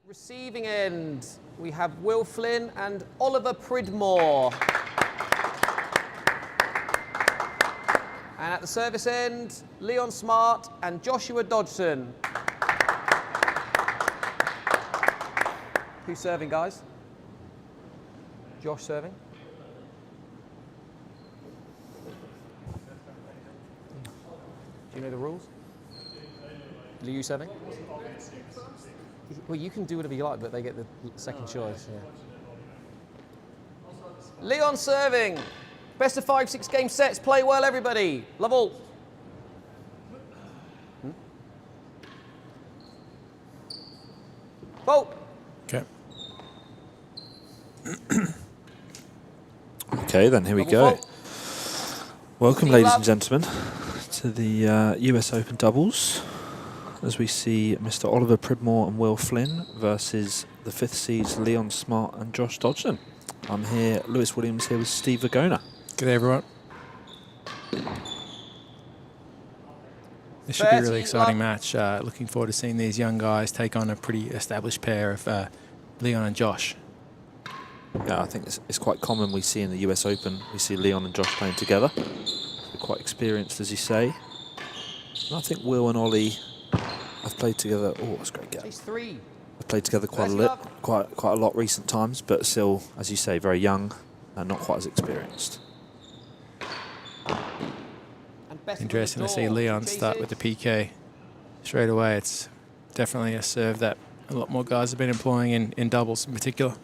Receiving end, we have Will Flynn and Oliver Pridmore. And at the service end, Leon Smart and Joshua Dodgson. Who's serving, guys? Josh serving. Do you know the rules? Are you serving? Well, you can do whatever you like, but they get the second choice. Yeah. Leon serving. Best of 5, 6 game sets. Play well, everybody. Love all. Vote. Okay. Okay, then here we go. Welcome, ladies and gentlemen, to the US Open doubles, as we see Mr. Oliver Pridmore and Will Flynn versus the 5th seeds Leon Smart and Josh Dodgson. I'm here, Lewis Williams here with Steve Vagona. Good day, everyone. This should be a really exciting match. Looking forward to seeing these young guys take on a pretty established pair of Leon and Josh. Yeah, I think it's quite common we see in the US Open, we see Leon and Josh playing together. They're quite experienced, as you say. And I think Will and Ollie have played together. Oh, that's a great game. They've played together quite a lot recent times, but still, as you say, very young and not quite as experienced. Interesting to see Leon start with the PK straight away. It's definitely a serve that a lot more guys have been employing in doubles in particular.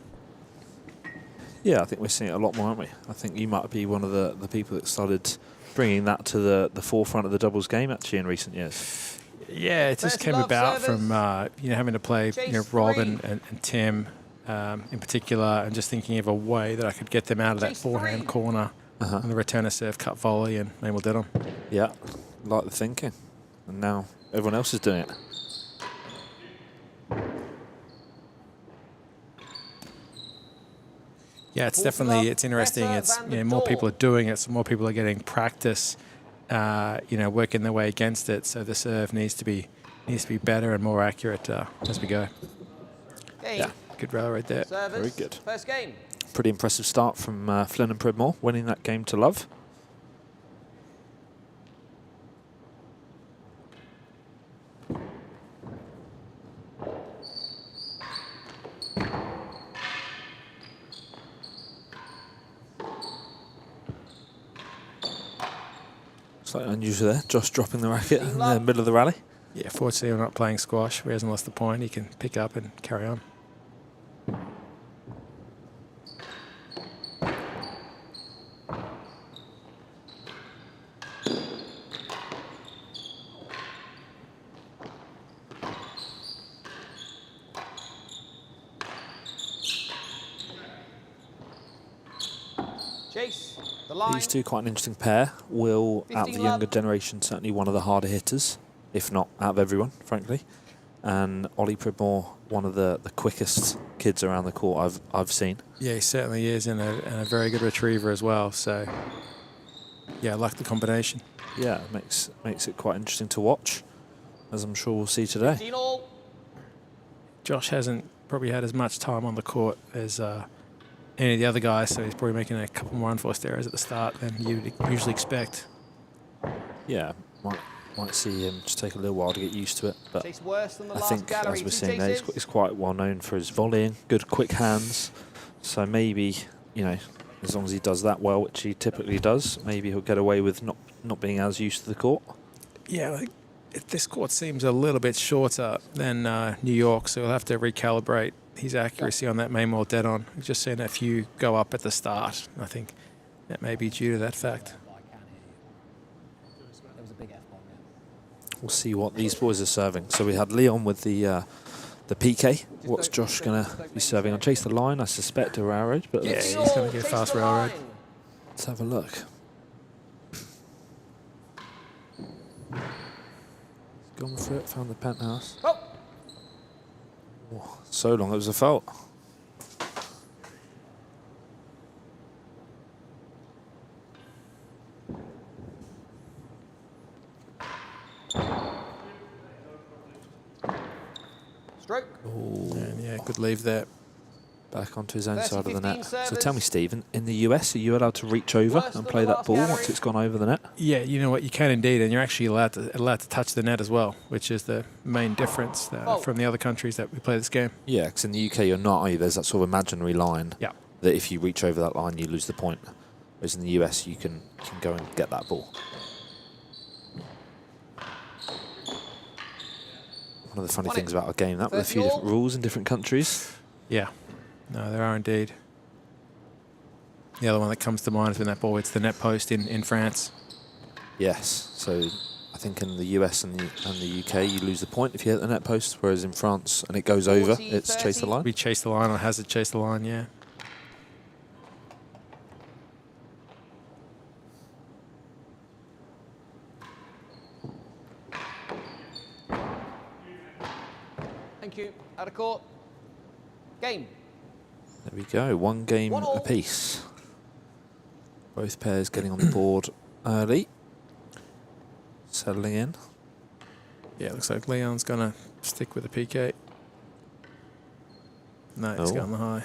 Yeah, I think we're seeing it a lot more, aren't we? I think you might be one of the people that started bringing that to the forefront of the doubles game actually in recent years. Yeah, it just came about from having to play Rob and Tim in particular, and just thinking of a way that I could get them out of that forehand corner and the return a serve, cut volley, and maybe we'll do them. Yeah, like the thinking, and now everyone else is doing it. Yeah, it's interesting. It's more people are doing it, so more people are getting practice. Working their way against it. So the serve needs to be better and more accurate as we go. Yeah, good row right there. Very good. First game. Pretty impressive start from Flynn and Pridmore, winning that game to love. Slightly unusual there, Josh dropping the racket in the middle of the rally. Yeah, fortunately we're not playing squash. He hasn't lost the point. He can pick up and carry on. Chase, the line. These two quite an interesting pair. Will, out of the younger generation, certainly one of the harder hitters, if not out of everyone, frankly. And Ollie Pridmore, one of the quickest kids around the court I've seen. Yeah, he certainly is, and a very good retriever as well. So, yeah, I like the combination. Yeah, it makes it quite interesting to watch, as I'm sure we'll see today. Josh hasn't probably had as much time on the court as any of the other guys, so he's probably making a couple more unforced errors at the start than you'd usually expect. Yeah, might see him just take a little while to get used to it, but I think, as we're seeing there, he's quite well known for his volleying, good quick hands, so maybe, as long as he does that well, which he typically does, maybe he'll get away with not being as used to the court. Yeah, this court seems a little bit shorter than New York, so we'll have to recalibrate his accuracy on that main wall dead on. We've just seen a few go up at the start. I think that may be due to that fact. We'll see what these boys are serving. So we had Leon with the PK. What's Josh going to be serving on? Chase the line, I suspect, a railroad. But yeah, he's going to get fast railroad. Let's have a look. Gone for it, found the penthouse. Oh, so long, it was a fault. Stroke. And Yeah, good leave there. Back onto his own 30, side of the net. 15 So tell me, servers. Steve, in the US, are you allowed to reach over Worse and than play the that last ball gallery. once it's gone over the net? Yeah, you know what, you can indeed, and you're actually allowed to touch the net as well, which is the main difference from the other countries that we play this game. Yeah, because in the UK you're not, are you? There's that sort of imaginary line Yeah. that if you reach over that line, you lose the point. Whereas in the US, you can go and get that ball. One of the funny things about our game, that with a few different rules in different countries. Yeah, no, there are indeed. The other one that comes to mind has been that ball. It's the net post in France. Yes, so I think in the US and the UK, you lose the point if you hit the net post, whereas in France, and it goes over, it's chase the line. We chase the line, or hazard chase the line, yeah. Thank you. Out of court. Game. There we go, 1 game 1-1. apiece. Both pairs getting on the board early. Settling in. Yeah, it looks like Leon's going to stick with the PK. No, he's going the high.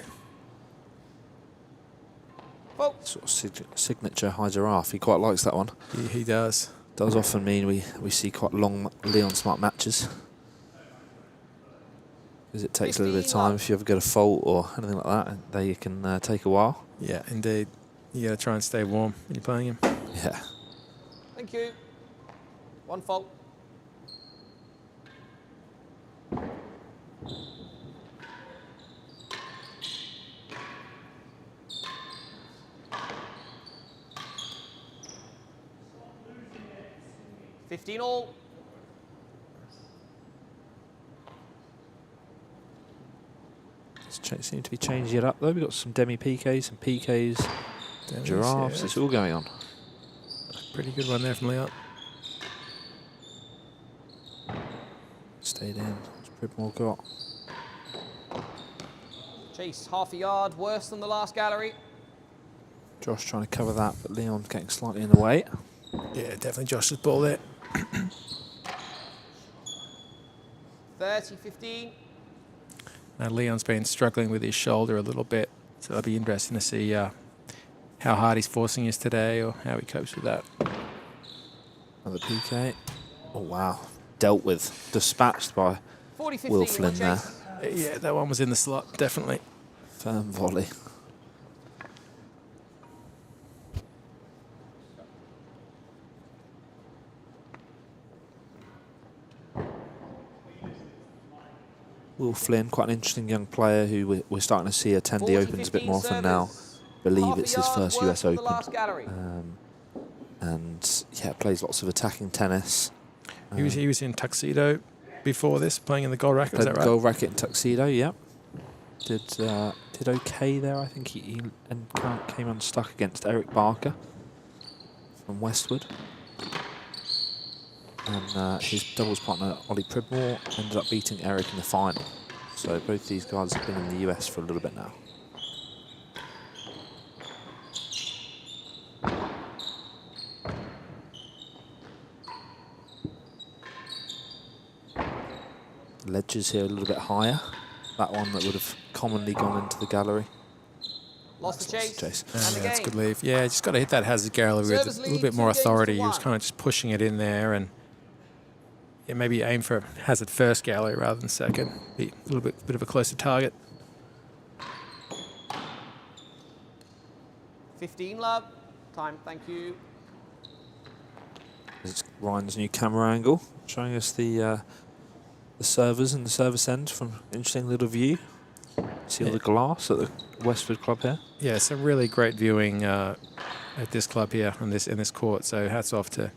Folks. Sort of signature high giraffe. He quite likes that one. He does. Does often mean we see quite long Leon Smart matches. Because it takes a little bit of time. If you ever get a fault or anything like that, they can take a while. Yeah, indeed. You got to try and stay warm when you're playing him. Yeah. Thank you. 1 fault. $15 all. Seem to be changing it up though. We've got some demi PKs, some PKs, giraffes. Yeah. It's all going on. Pretty good one there from Leon. Stayed in. What's Pridmore got? Chase half a yard, worse than the last gallery. Josh trying to cover that, but Leon getting slightly in the way. Yeah, definitely Josh's ball there. 30-15. Now Leon's been struggling with his shoulder a little bit, so it'll be interesting to see how hard he's forcing us today or how he copes with that. Another PK. Oh, wow. Dealt with. Dispatched by 40-15. Will Flynn there. Yeah, that one was in the slot, definitely. Firm volley. Will Flynn, quite an interesting young player who we're starting to see attend the Opens a bit more often now. Believe it's his first US Open. And yeah, plays lots of attacking tennis. He was in tuxedo before this, playing in the gold racket, is that right? Gold racket and tuxedo, yeah. Did okay there. I think he came unstuck against Eric Barker from Westwood. And his doubles partner, Ollie Pridmore, ended up beating Eric in the final. So both these guys have been in the US for a little bit now. Ledges here a little bit higher. That one that would have commonly gone into the gallery. Lost the chase. Yeah, that's a good leave. Yeah, just got to hit that hazard gallery with a little bit more authority. He was kind of just pushing it in there, and yeah, maybe aim for hazard first gallery rather than second. Be a little bit of a closer target. 15 love. Time, thank you. It's Ryan's new camera angle, showing us the servers and the service end from an interesting little view. See all the glass at the Westwood club here. Yeah, some really great viewing at this club here in this court. So hats off to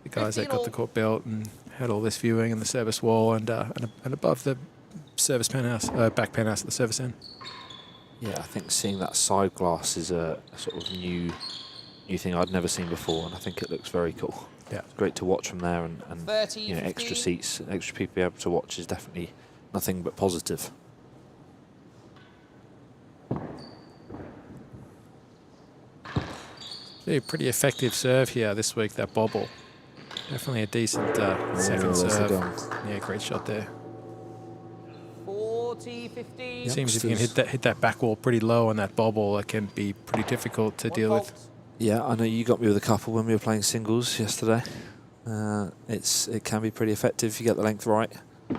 the guys that got the court built and had all this viewing and the service wall and above the service penthouse, back penthouse at the service end. Yeah, I think seeing that side glass is a sort of new thing I'd never seen before, and I think it looks very cool. Yeah, it's great to watch from there, and 30, you know, extra seats, extra people be able to watch is definitely nothing but positive. Yeah, pretty effective serve here this week, that bobble. Definitely a decent second serve. Yeah, great shot there. 40-15. 50-50. Seems if you can hit that back wall pretty low on that bobble, it can be pretty difficult to deal with. Yeah, I know you got me with a couple when we were playing singles yesterday. It can be pretty effective if you get the length right. I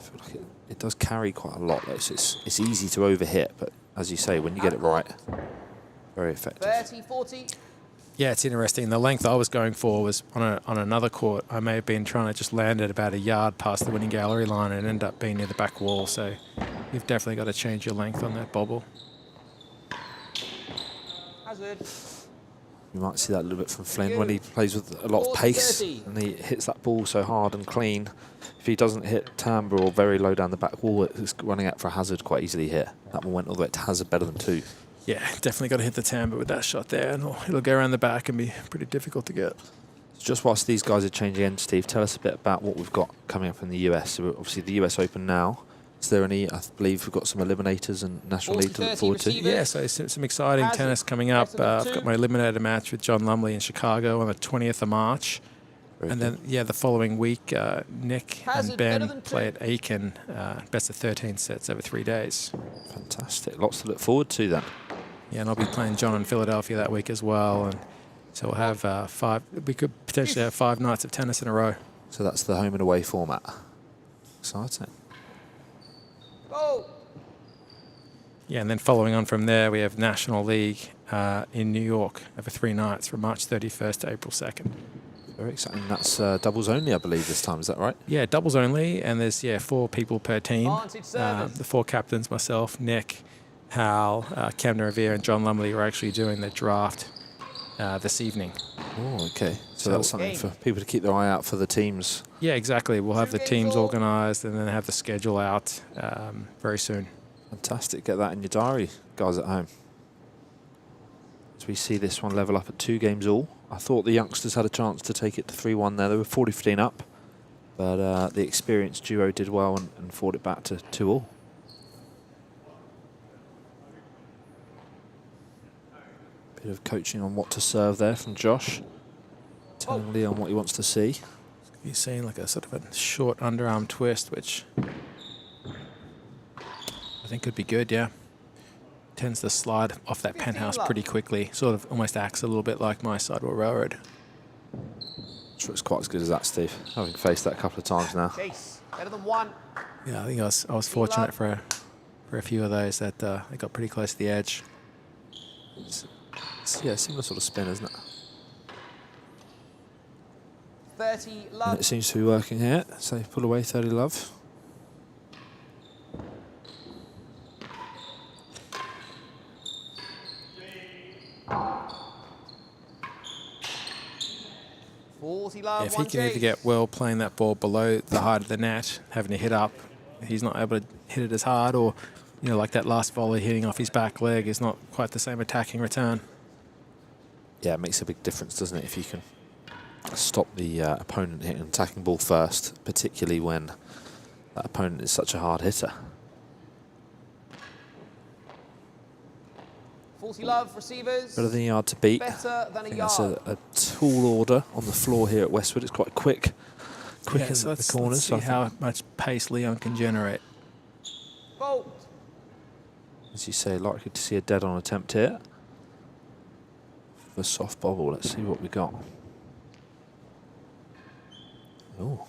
feel like it does carry quite a lot though, so it's easy to overhit, but as you say, when you get it right, very effective. 30-40. Yeah, it's interesting. The length I was going for was on another court. I may have been trying to just land it about a yard past the winning gallery line and end up being near the back wall. So you've definitely got to change your length on that bobble. Hazard. You might see that a little bit from Flynn when he plays with a lot of pace and he hits that ball so hard and clean. If he doesn't hit timbre or very low down the back wall, it's running out for a hazard quite easily here. That one went all the way to hazard better than 2. Yeah, definitely got to hit the timbre with that shot there, and it'll go around the back and be pretty difficult to get. Just whilst these guys are changing ends, Steve, tell us a bit about what we've got coming up in the US. So obviously the US Open now. Is there any, I believe we've got some eliminators and National League to look forward to? Yeah, so some exciting tennis coming up. I've got my eliminator match with John Lumley in Chicago on the 20th of March. And then, yeah, the following week, Nick and Ben play at Aiken, best of 13 sets over 3 days. Fantastic. Lots to look forward to then. Yeah, and I'll be playing John in Philadelphia that week as well. And so we'll have we could potentially have 5 nights of tennis in a row. So that's the home and away format. Exciting. Go. Yeah, and then following on from there, we have National League in New York over 3 nights from March 31st to April 2nd. Very exciting. That's doubles only, I believe, this time. Is that right? Yeah, doubles only, and there's 4 people per team. The 4 captains, myself, Nick, Hal, Kemner Revere, and John Lumley are actually doing the draft this evening. Oh, okay. So that's something for people to keep their eye out for the teams. Yeah, exactly. We'll have the teams organised and then have the schedule out very soon. Fantastic. Get that in your diary, guys at home. As we see this one level up at 2 games all. I thought the youngsters had a chance to take it to 3-1 there. They were 40-15 up, but the experienced duo did well and fought it back to 2-all. Bit of coaching on what to serve there from Josh. Telling Leon what he wants to see. He's seeing like a sort of a short underarm twist, which I think could be good, yeah. Tends to slide off that penthouse pretty quickly. Sort of almost acts a little bit like my sidewall railroad. I'm sure it's quite as good as that, Steve. Having faced that a couple of times now. Chase. Better than 1. Yeah, I think I was fortunate for a few of those that they got pretty close to the edge. Yeah, similar sort of spin, isn't it? 30 love. And it seems to be working here. So pull away 30 love. Yeah, if he can either get well playing that ball below the height of the net, having to hit up, he's not able to hit it as hard, or like that last volley hitting off his back leg is not quite the same attacking return. Yeah, it makes a big difference, doesn't it, if you can stop the opponent hitting an attacking ball first, particularly when that opponent is such a hard hitter. 40 love, receivers. Better than a yard to beat. Better than a yard. That's a tall order on the floor here at Westwood. It's quite quick in the corners. Let's see how much pace Leon can generate. Bolt. As you say, likely to see a dead-on attempt here. The soft bobble. Let's see what we got. Oh.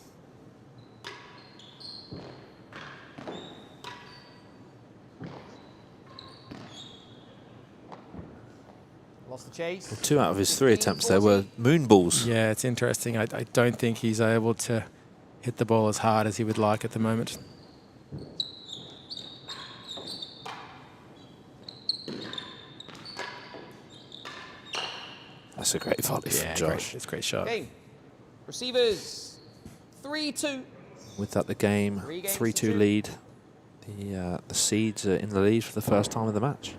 Lost the chase. Well, 2 out of his 3 attempts there were moon balls. Yeah, it's interesting. I don't think he's able to hit the ball as hard as he would like at the moment. That's a great volley from Josh. It's a great shot. Game. Receivers. 3-2. With that, the game 3-2 lead. The Seeds are in the lead for the first time in the match.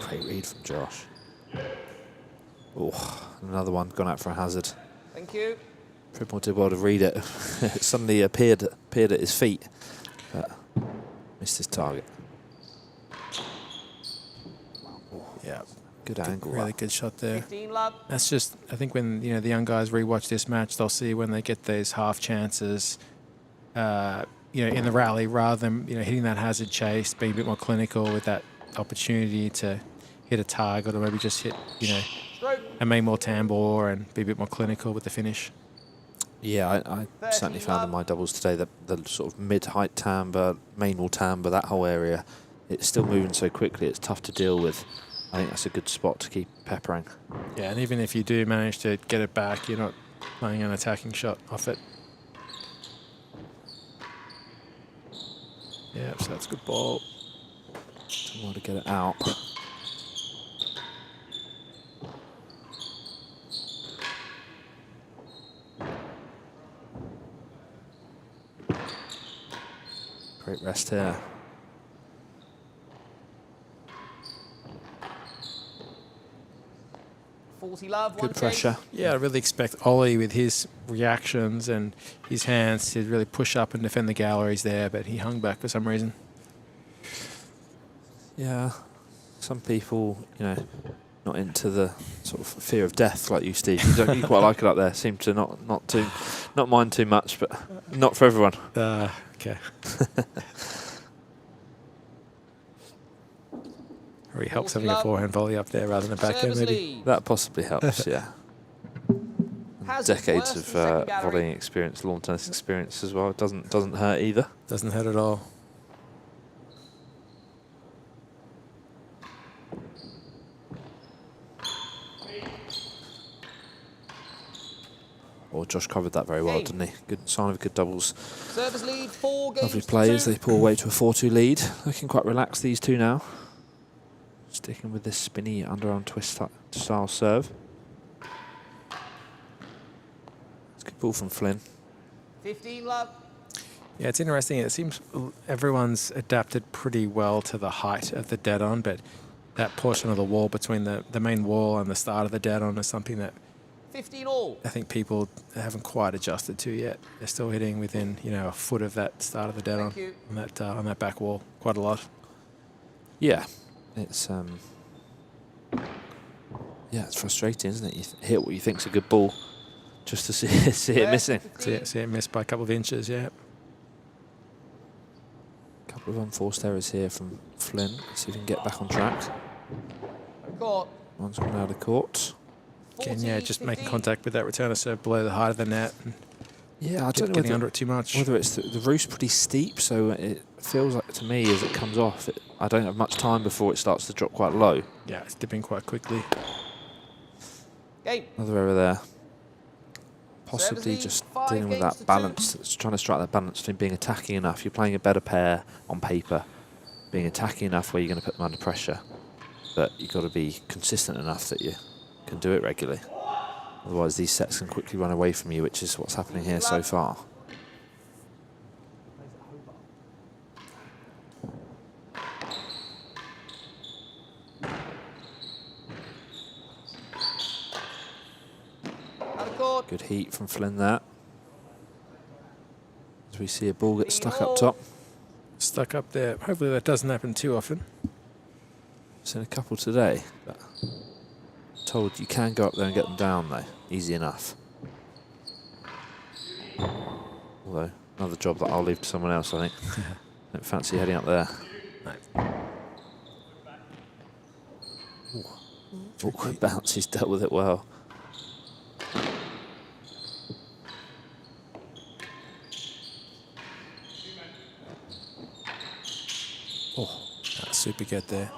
Great read from Josh. Oh, another one gone out for a hazard. Thank you. Pridmore did well to read it. It suddenly appeared at his feet, but missed his target. Yeah, Good angle. Really good shot there. 15 love. That's just, I think when, you know, the young guys rewatch this match, they'll see when they get these half chances, you know, in the rally, rather than, you know, hitting that hazard chase, being a bit more clinical with that opportunity to hit a target, or maybe just hit, you know, Stroke. a main more tambour and be a bit more clinical with the finish. Yeah, I certainly found in my doubles today that the sort of mid-height timbre, main wall timbre, that whole area, it's still moving so quickly, it's tough to deal with. I think that's a good spot to keep peppering. Yeah, and even if you do manage to get it back, you're not playing an attacking shot off it. Yeah, so that's a good ball. Want to get it out. Great rest here. 40 love. Good pressure. Yeah, I really expect Ollie with his reactions and his hands to really push up and defend the galleries there, but he hung back for some reason. Yeah, some people, you know, not into the sort of fear of death like you, Steve. You quite like it up there. Seem to not mind too much, but not for everyone. Okay. Really helps having a forehand volley up there rather than a backhand, maybe. That possibly helps, yeah. Decades of volleying experience, lawn tennis experience as well. It doesn't hurt either. Doesn't hurt at all. Oh, Josh covered that very well, didn't he? Good sign of good doubles. Service lead, 4 games. Lovely play as they pull away to a 4-2 lead. Looking quite relaxed, these two now. Sticking with this spinny underarm twist style serve. It's a good ball from Flynn. 15 love. Yeah, it's interesting. It seems everyone's adapted pretty well to the height of the dead-on, but that portion of the wall between the main wall and the start of the dead-on is something that 15 all. I think people haven't quite adjusted to yet. They're still hitting within, you know, a foot of that start of the dead-on on that back wall quite a lot. Yeah, it's it's frustrating, isn't it? You hit what you think's a good ball, just to see it missing. See it missed by a couple of inches. Yeah. Couple of unforced errors here from Flynn. Let's see if he can get back on track. Court. One's gone out of court. Again, yeah, just making contact with that returner serve below the height of the net. And yeah, I don't know getting under it too much. Whether it's the roof's pretty steep, so it feels like to me as it comes off, I don't have much time before it starts to drop quite low. Yeah, it's dipping quite quickly. Game. Another error there. Possibly just dealing with that balance. It's trying to strike that balance between being attacking enough. You're playing a better pair on paper, being attacking enough where you're going to put them under pressure, but you've got to be consistent enough that you can do it regularly. Otherwise, these sets can quickly run away from you, which is what's happening here so far. Good heat from Flynn there. As we see a ball get stuck up top. Stuck up there. Hopefully that doesn't happen too often. Seen a couple today, but told you can go up there and get them down though. Easy enough. Although, another job that I'll leave to someone else, I think. Don't fancy heading up there. Awkward bounce, he's dealt with it well. Oh, that's super good there.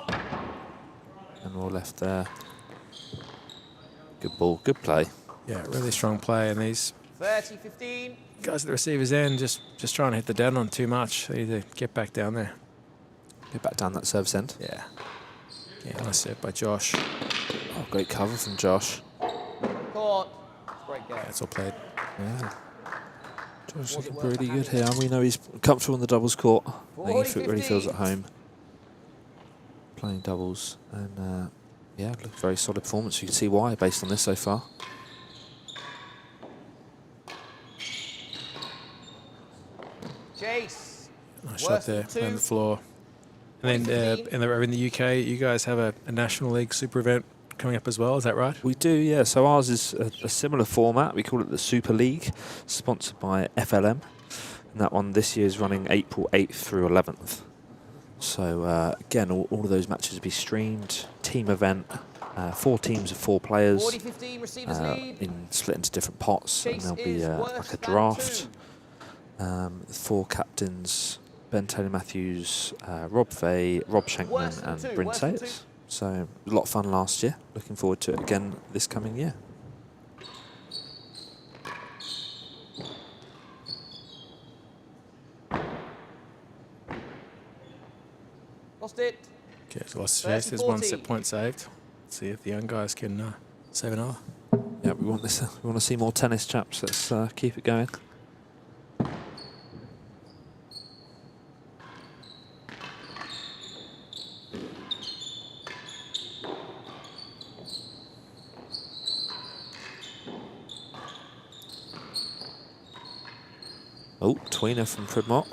And more left there. Good ball, good play. Yeah, really strong play, and these 30-15. guys at the receiver's end just trying to hit the dead on too much. They need to get back down there. Get back down that service end. Yeah. Yeah, nice serve by Josh. Oh, great cover from Josh. Court. Great game. Yeah, it's all played. Yeah. Josh looking pretty good here. We know he's comfortable in the doubles court. I think he really feels at home playing doubles. And yeah, look, very solid performance. You can see why based on this so far. Chase. Nice shot there on the floor. And then in the UK, you guys have a National League Super event coming up as well. Is that right? We do, yeah. So ours is a similar format. We call it the Super League, sponsored by FLM. And that one this year is running April 8th through 11th. So again, all of those matches will be streamed. Team event, 4 teams of 4 players, 40-15, receivers lead. split into different pots, and there'll be like a draft. 4 captains: Ben Taylor-Matthews, Rob Fay, Rob Shankman, and Bryn Sayers. So a lot of fun last year. Looking forward to it again this coming year. Lost it. Okay, so lost the chase. There's 1 set point saved. Let's see if the young guys can save another. Yeah, we want this. We want to see more tennis, chaps. Let's keep it going. Oh, tweener from Pridmore.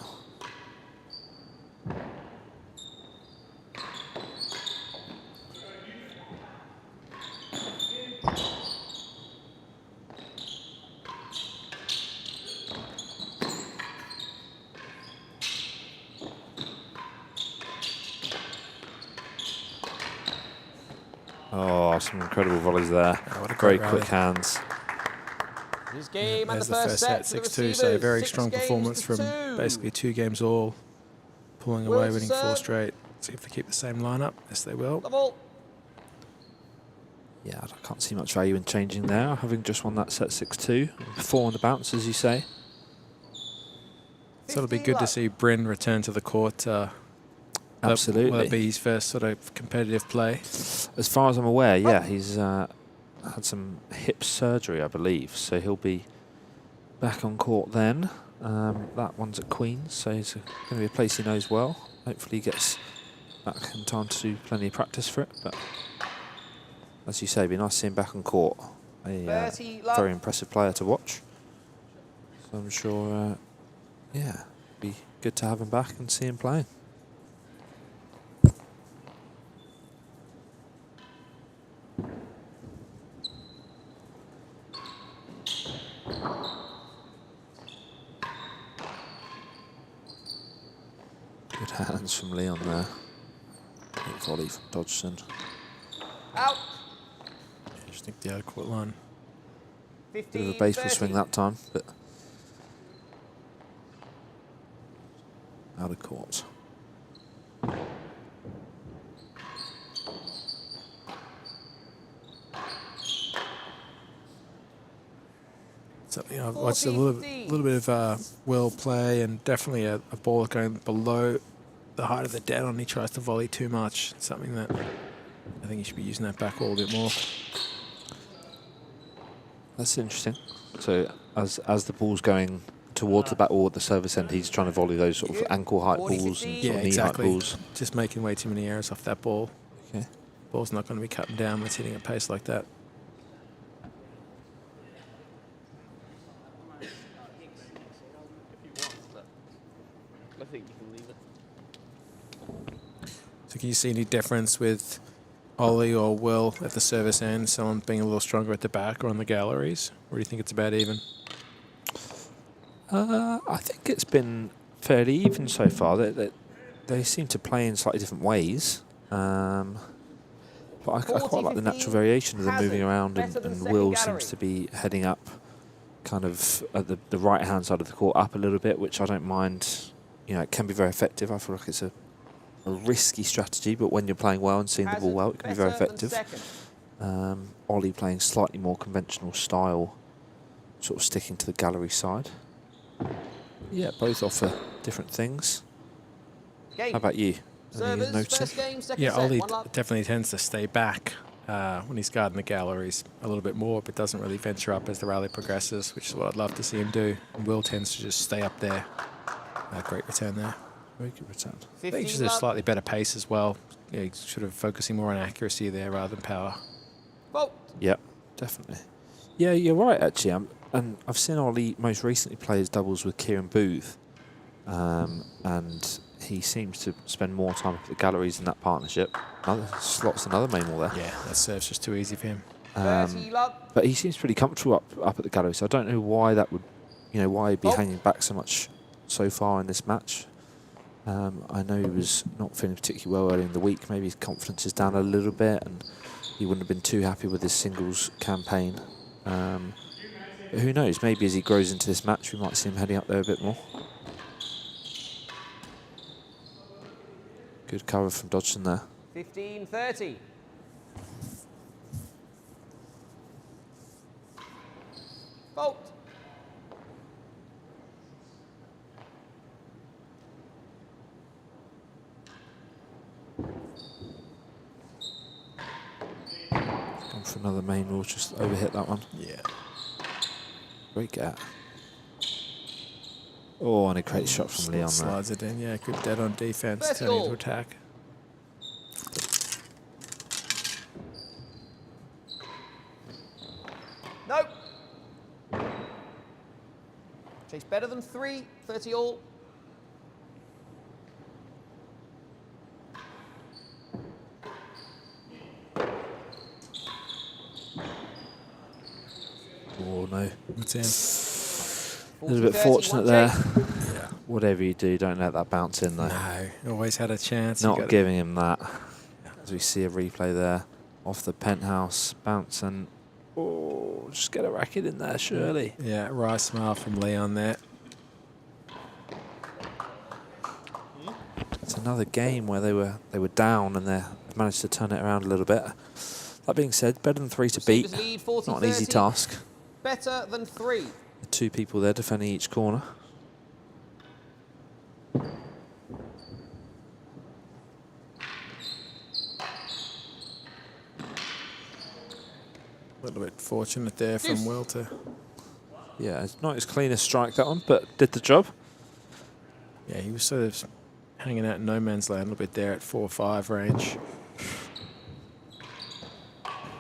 Oh, some incredible volleys there. Oh, what a Very great quick hands. His game and There's the first set, 6-2, so very strong performance from basically 2 games all. Pulling away, winning 4 straight. See if they keep the same lineup. Yes, they will. Level. Yeah, I can't see much value in changing there, having just won that set 6-2. 4 on the bounce, as you say. So it'll be good to see Bryn return to the court. Absolutely. Will that be his first sort of competitive play? As far as I'm aware, yeah, he's had some hip surgery, I believe, so he'll be back on court then. That one's at Queen's, so it's going to be a place he knows well. Hopefully he gets back in time to do plenty of practice for it, but as you say, it'd be nice to see him back on court. A very impressive player to watch. So I'm sure, yeah, it'd be good to have him back and see him playing. Good hands from Leon there. Good volley from Dodgson. Out. I just think the other court line. Bit of a baseball swing that time, but out of court. Something I've watched a little bit of Will play, and definitely a ball going below the height of the dead on. He tries to volley too much. Something that I think he should be using that back wall a bit more. That's interesting. So as the ball's going towards the back wall at the service end, he's trying to volley those sort of ankle height balls and sort of knee height balls. Just making way too many errors off that ball. Okay. Ball's not going to be cutting down when it's hitting a pace like that. I think you can leave it. So can you see any difference with Ollie or Will at the service end, someone being a little stronger at the back or on the galleries? Or do you think it's about even? I think it's been fairly even so far. They seem to play in slightly different ways. But I quite like the natural variation of them moving around, and Will seems to be heading up kind of at the right-hand side of the court up a little bit, which I don't mind. You know, it can be very effective. I feel like it's a risky strategy, but when you're playing well and seeing the ball well, it can be very effective. Ollie playing slightly more conventional style, sort of sticking to the gallery side. Yeah, both offer different things. How about you? Yeah, Ollie definitely tends to stay back when he's guarding the galleries a little bit more, but doesn't really venture up as the rally progresses, which is what I'd love to see him do. And Will tends to just stay up there. Great return there. Very good return. I think just a slightly better pace as well. Yeah, he's sort of focusing more on accuracy there rather than power. Yep, definitely. Yeah, you're right, actually. And I've seen Ollie most recently play his doubles with Kieran Booth. And he seems to spend more time up at the galleries in that partnership. Slots another main wall there. Yeah, that serve's just too easy for him. 30 love. But he seems pretty comfortable up at the gallery, so I don't know why that would, why he'd be hanging back so much so far in this match. I know he was not feeling particularly well early in the week. Maybe his confidence is down a little bit, and he wouldn't have been too happy with his singles campaign. But who knows? Maybe as he grows into this match, we might see him heading up there a bit more. Good cover from Dodgson there. 15-30. Fault. Gone for another main wall, just overhit that one. Yeah. Great gap. Oh, and a great shot from Leon there. Slides it in, yeah. Good dead on defense, turning into attack. Nope. Chase better than 3, 30 all. Oh, no. It's in. A little bit fortunate there. Yeah. Whatever you do, don't let that bounce in, though. No, always had a chance. Not giving him that. As we see a replay there. Off the penthouse, bounce and... Oh, just get a racket in there, surely. Yeah, right smile from Leon there. It's another game where they were down and they've managed to turn it around a little bit. That being said, better than 3 to beat. Lead, 40, Not an easy 30. task. Better than 3. The 2 people there defending each corner. A little bit fortunate there from Will to... Yeah, it's not his cleanest strike, that one, but did the job. Yeah, he was sort of hanging out in no man's land a little bit there at 4-5 range.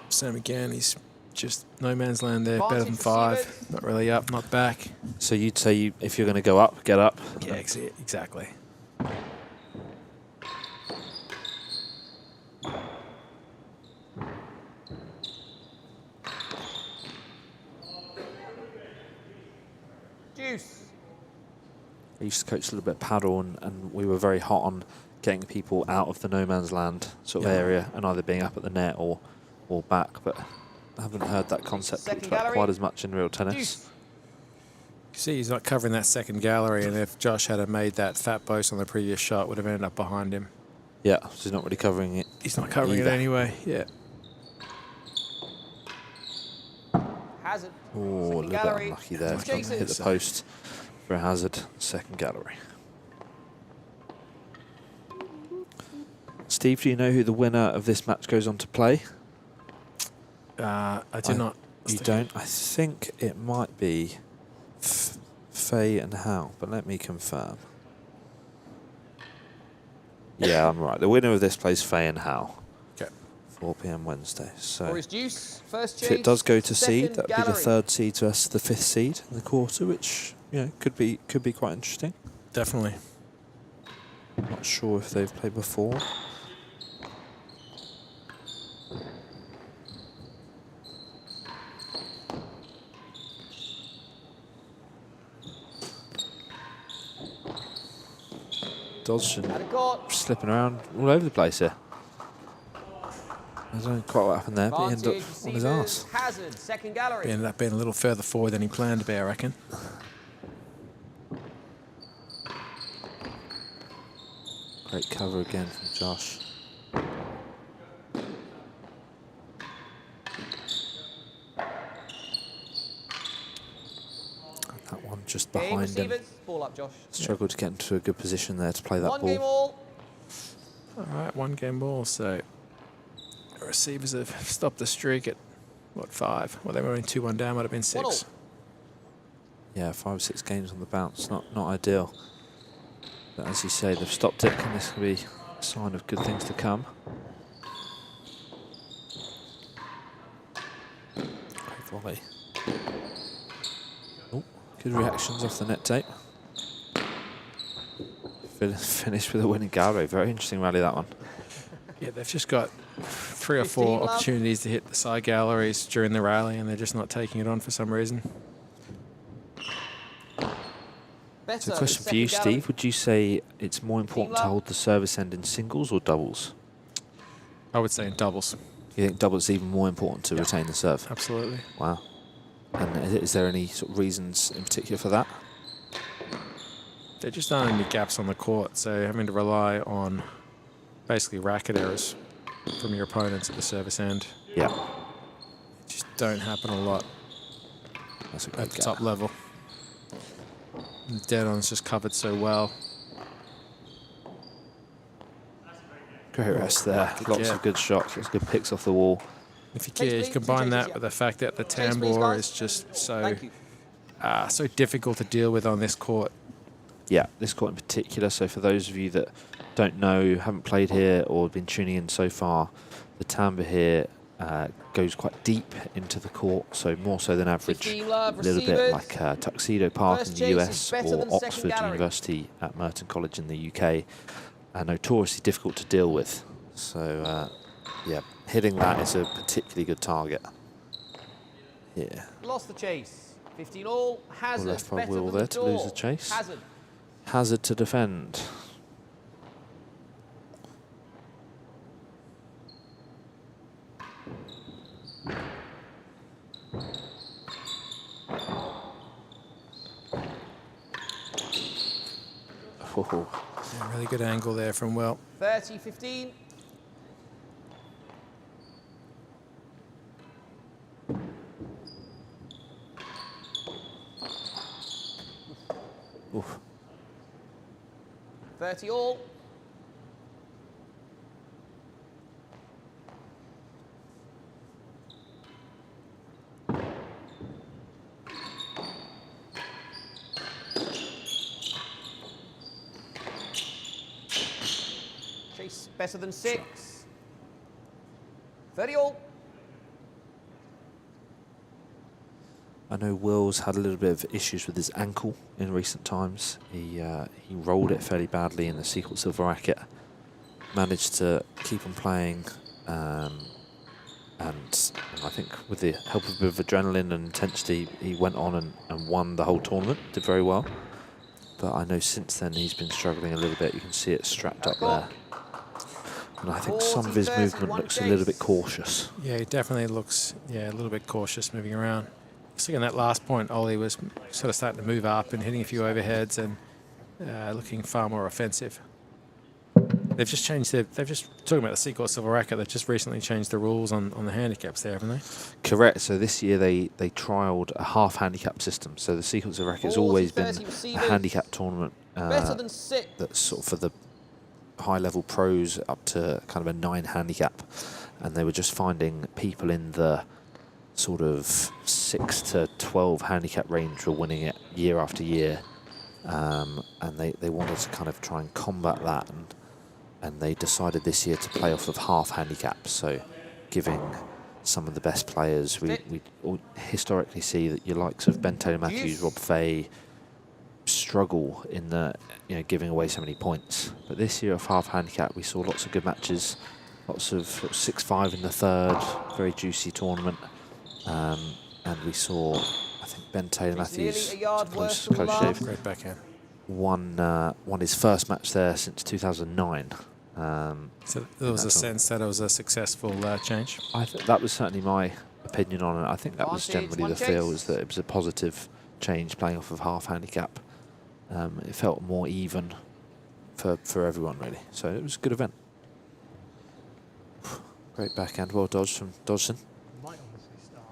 Same again, he's just no man's land there, better than 5. Not really up, not back. So you'd say if you're going to go up, get up? Yeah, exactly. Deuce. I used to coach a little bit of paddle, and we were very hot on getting people out of the no man's land sort of area and either being up at the net or back, but I haven't heard that concept talked about quite as much in real tennis. Deuce. You see, he's not covering that second gallery, and if Josh had made that fat post on the previous shot, would have ended up behind him. Yeah, so he's not really covering it. He's not covering either. it anyway, yeah. Hazard. Oh, a little bit unlucky there. Trying to hit the post for a hazard. Second gallery. Steve, do you know who the winner of this match goes on to play? I do not. You don't? I think it might be Faye and Hal, but let me confirm. Yeah, I'm right. The winner of this plays Faye and Hal. Okay. 4 PM Wednesday. So Or his deuce. First chase. if it does go to seed, that would be the gallery. 3rd seed versus the 5th seed in the quarter, which could be quite interesting. Definitely. Not sure if they've played before. Dodgson slipping around all over the place here. I don't know quite what happened there, but he ended up on his arse. Hazard, second gallery. He ended up being a little further forward than he planned to be, I reckon. Great cover again from Josh. That one just behind him. Ball up, Josh. Struggled to get into a good position there to play that One ball. game all. All right, 1 game ball, so the receivers have stopped the streak at, what, 5? Well, they were only 2-1 down, might have been 6. Yeah, 5 or 6 games on the bounce, not ideal. But as you say, they've stopped it, and this could be a sign of good things to come. Great volley. Oh, good reactions off the net tape. Finished with a winning gallery. Very interesting rally, that one. Yeah, they've just got 3 or 15 4 love. opportunities to hit the side galleries during the rally, and they're just not taking it on for some reason. Better So, than question for second you, gallery. Steve. Would you say it's more important to love. hold the service end in singles or doubles? I would say in doubles. You think doubles is even more important to retain the serve? Absolutely. Wow. And is there any sort of reasons in particular for that? There just aren't any gaps on the court, so having to rely on basically racket errors from your opponents at the service end Yeah. just don't happen a lot That's a at great the gap. top level. And the dead-on's just covered so well. Great rest there. Lots Yeah. of good shots. Lots of good picks off the wall. If you, Chase, you please. combine Two that chases, yeah. with the fact that the Chase, please, tambour guys. is just so Thank you. so difficult to deal with on this court. Yeah, this court in particular. So for those of you that don't know, haven't played here or been tuning in so far, the timbre here goes quite deep into the court, so more so than average. 15 love, A little bit receivers. like Tuxedo Park First in the chase is US better or than second Oxford gallery. University at Merton College in the UK. Notoriously difficult to deal with. So yeah, hitting that is a particularly good target. Yeah. Lost the chase. 15 all. Hazard. left by better Will than there to lose door. the chase. Hazard. Hazard to defend. Oh, Yeah, really good angle there from Will. 30, 15. oof. 30 all. Chase better than 6. 30 all. I know Will's had a little bit of issues with his ankle in recent times. He rolled it fairly badly in the Secret Silver racket. Managed to keep on playing, and I think with the help of a bit of adrenaline and intensity, he went on and won the whole tournament. Did very well. But I know since then he's been struggling a little bit. You can see it strapped up there. And I think some of his 40, movement 31 looks a little bit chase. cautious. Yeah, he definitely looks a little bit cautious moving around. So in that last point, Ollie was sort of starting to move up and hitting a few overheads and looking far more offensive. They've just changed they've just, talking about the Seacourt Silver Racket, they've just recently changed the rules on the handicaps there, haven't they? Correct. So this year they trialled a half handicap system. So the Sequence of Racket has 40, always been 30 a receivers. handicap tournament Better than 6. that's sort of for the high-level pros up to kind of a 9 handicap, and they were just finding people in the sort of 6 to 12 handicap range were winning it year after year, and they wanted to kind of try and combat that, and they decided this year to play off of half handicaps, so giving some of the best players, we all historically see that your likes of Ben Taylor Matthews, Rob Fay struggle in the giving away so many points. But this year of half handicap, we saw lots of good matches, lots of 6-5 in the third, very juicy tournament, and we saw, I think Ben Taylor Matthews, nearly a yard close, worse than close the shave, last. Great backhand. won his first match there since 2009. So there was a sense that it was a successful change. I think that was certainly my opinion on it. I think that was Advantage, generally one the feel, chase. is that it was a positive change playing off of half handicap. It felt more even for everyone, really. So it was a good event. Great backhand, well dodged from Dodgson. Might obviously start.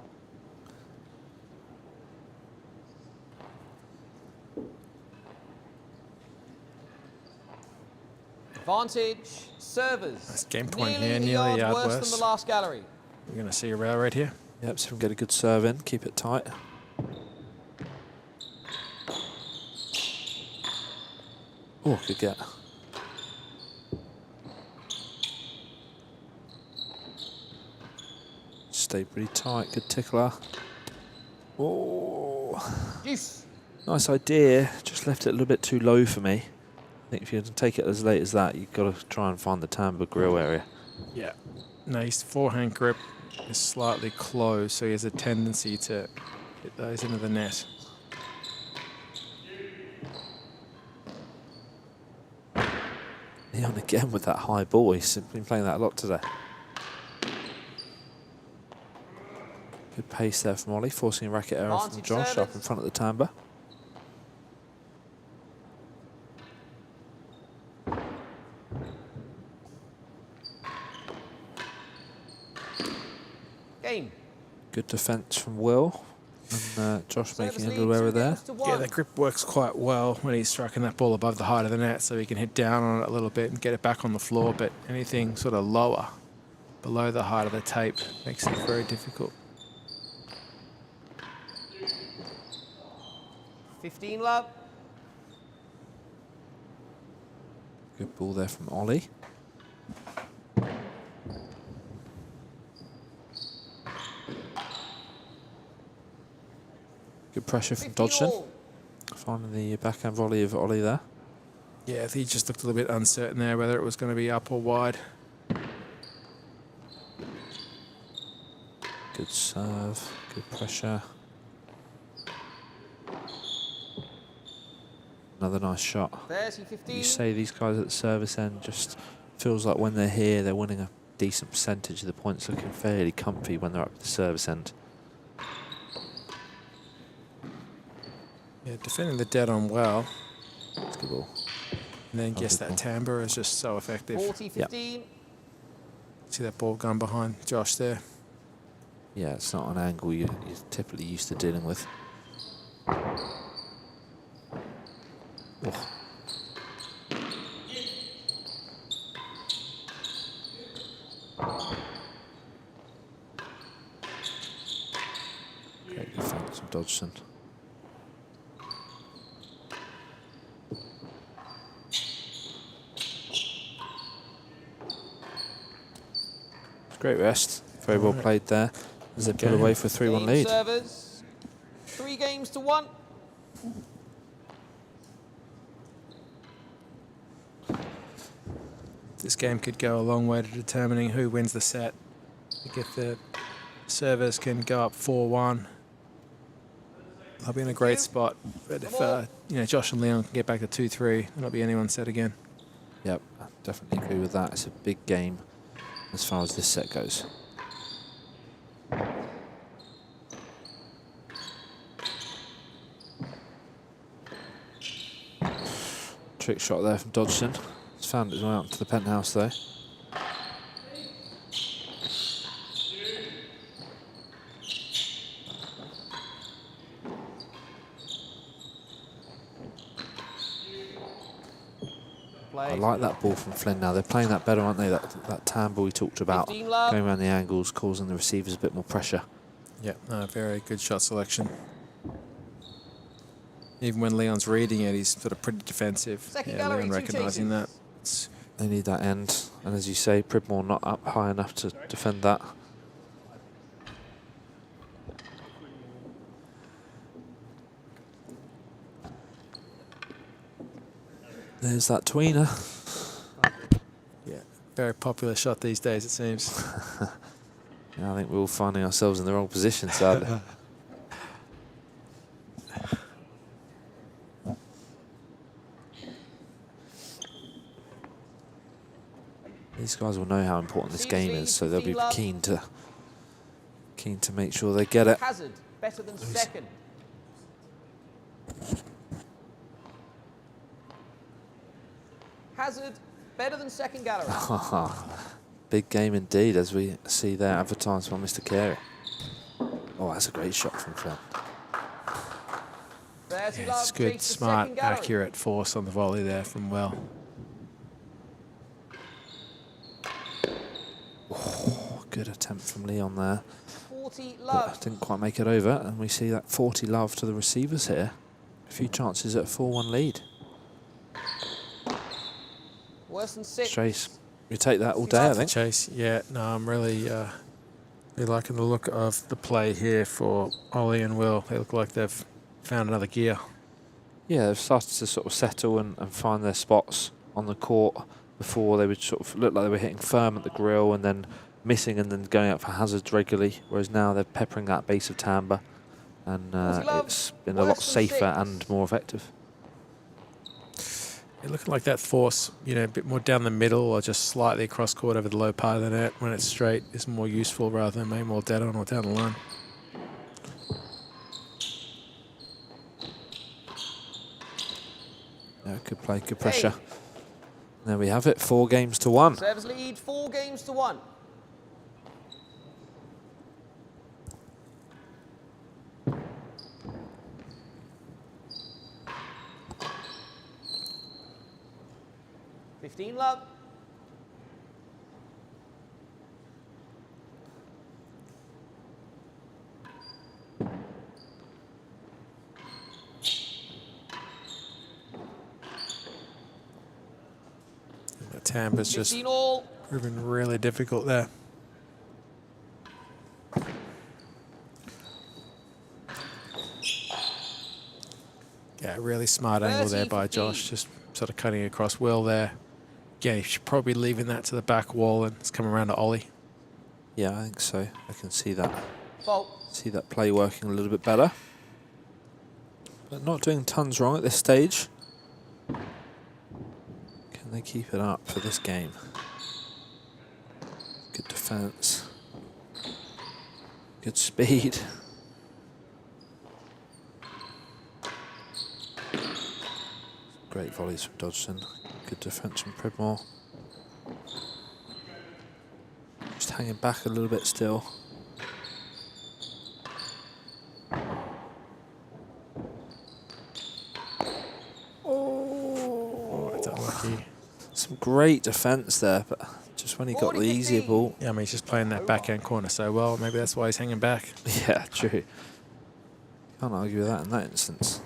Advantage, servers. Nice game point nearly here, a nearly yard a yard worse worse. than the last gallery. We're going to see a rail right here. Yep, so we can get a good serve in, keep it tight. Oh, good get. Stay pretty tight, good tickler. Oh, Juice. nice idea, just left it a little bit too low for me. think if you take it as late as that, you've got to try and find the tambour grill area. Yeah. No, his forehand grip is slightly closed, so he has a tendency to hit those into the net. Leon again with that high ball. He's been playing that a lot today. Good pace there from Ollie, forcing a racket error from Josh up in front of the tambour. Game. Good defence from Will. And Josh making a little error there. Yeah, the grip works quite well when he's striking that ball above the height of the net, so he can hit down on it a little bit and get it back on the floor, but anything sort of lower, below the height of the tape, makes it very difficult. 15 love. Good ball there from Ollie. Good pressure from Dodgson. Finding the backhand volley of Ollie there. Yeah, he just looked a little bit uncertain there whether it was going to be up or wide. Good serve, good pressure. Another nice shot. 30-15. You say these guys at the service end just feels like when they're here, they're winning a decent percentage of the points, looking fairly comfy when they're up at the service end. Yeah, defending the dead on well. That's a good ball. And then guess that timbre is just so effective. 40-15. Yep. See that ball going behind Josh there. Yeah, it's not an angle you're typically used to dealing with. Oh. Great defence from Dodgson. Great rest. Very well played there as they pull away for a 3-1 lead. Servers. 3 games to 1. This game could go a long way to determining who wins the set. If the servers can go up 4-1, they'll be in a great spot. But if you know, Josh and Leon can get back to 2-3, it'll not be anyone's set again. Yep, I definitely agree with that. It's a big game as far as this set goes. Trick shot there from Dodgson. It's found its way up to the penthouse though. I like that ball from Flynn now. They're playing that better, aren't they? That tambour we talked about, going around the angles, causing the receivers a bit more pressure. Yeah, no, very good shot selection. Even when Leon's reading it, he's sort of pretty defensive. Yeah, Leon recognising that. They need that end, and as you say, Pridmore not up high enough to defend that. There's that tweener. Yeah, very popular shot these days, it seems. Yeah, I think we're all finding ourselves in the wrong position, sadly. These guys will know how important this game is, so they'll be keen to make sure they get it. Hazard better than second. Hazard better than second gallery. Big game indeed, as we see there advertised by Mr. Carey. Oh, that's a great shot from Flynn. Yeah, it's good, smart, accurate force on the volley there from Will. Oh, good attempt from Leon there. 40 love. But didn't quite make it over, and we see that 40 love to the receivers here. A few chances at a 4-1 lead. Worse than 6. Chase, you take that all day, I think. Chase, yeah, no, I'm really liking the look of the play here for Ollie and Will. They look like they've found another gear. Yeah, they've started to sort of settle and find their spots on the court. Before they would sort of look like they were hitting firm at the grill and then missing and then going out for hazards regularly, whereas now they're peppering that base of timbre, and it's been a lot safer and more effective. It looking like that force, you know, a bit more down the middle or just slightly across court over the low part of the net when it's straight is more useful rather than maybe more dead on or down the line. Yeah, good play, good pressure. There we have it, 4 games to 1. Serves lead 4 games to 1. Love. The timber's just proving really difficult there. Yeah, really smart angle there by Josh, just sort of cutting across Will there. Yeah, you should probably be leaving that to the back wall and it's coming around to Ollie. Yeah, I think so. I can see that. Fault. See that play working a little bit better. But not doing tons wrong at this stage. Can they keep it up for this game? Good defense. Good speed. Great volleys from Dodgson. Good defence from Pridmore. Just hanging back a little bit still. Oh, it's unlucky. Some great defence there, but just when he got the easier ball. Yeah, I mean, he's just playing that backhand corner so well. Maybe that's why he's hanging back. Yeah, true. Can't argue with that in that instance.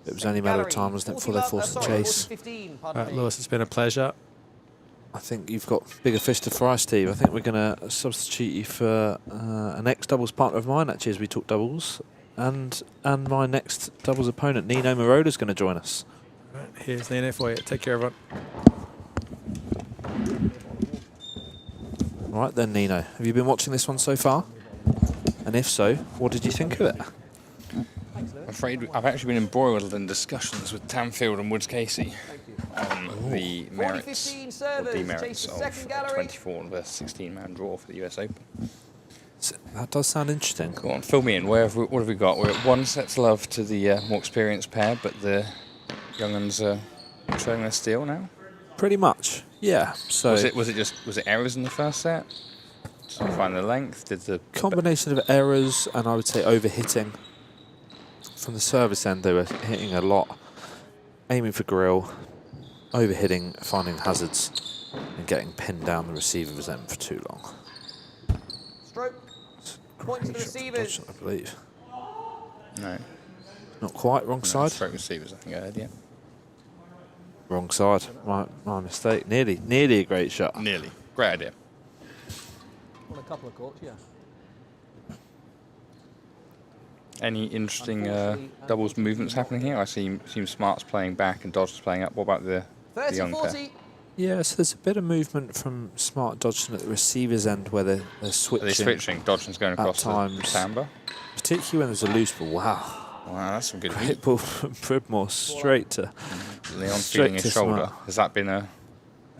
It was only a matter of time, wasn't it, before they forced the chase. Lewis, it's been a pleasure. I think you've got bigger fish to fry, Steve. I think we're going to substitute you for an ex-doubles partner of mine, actually, as we talk doubles. And my next doubles opponent, Nino Moroda's going to join us. Right, here's Nino for you. Take care, everyone. Right then, Nino. Have you been watching this one so far? And if so, what did you think of it? I'm afraid I've actually been embroiled in discussions with Tamfield and Woods Casey on the merits or demerits of a 24 versus 16-man draw for the US Open. So, that does sound interesting. Go on, fill me in. What have we got? We're at 1 set to love to the more experienced pair, but the young uns are showing their steel now. Pretty much, yeah. So was it errors in the first set? Did you find the length? Did the combination of errors and I would say overhitting. From the service end, they were hitting a lot, aiming for grill, overhitting, finding hazards, and getting pinned down the receiver's end for too long. Stroke. Point to the receivers. I believe. No. Not quite. Wrong side. Stroke receivers, I think I heard, yeah. Wrong side. My mistake. Nearly a great shot. Nearly. Great idea. On a couple of courts, yeah. Any interesting doubles movements happening here? I see Smart's playing back and Dodgson's playing up. What about the young pair? Yeah, so there's a bit of movement from Smart Dodgson at the receiver's end where they're switching. Are they switching? Dodgson's going across the timbre? Particularly when there's a loose ball. Wow. Wow, that's some good Great ball from Pridmore straight to Leon feeling his shoulder. Smart. Has that been an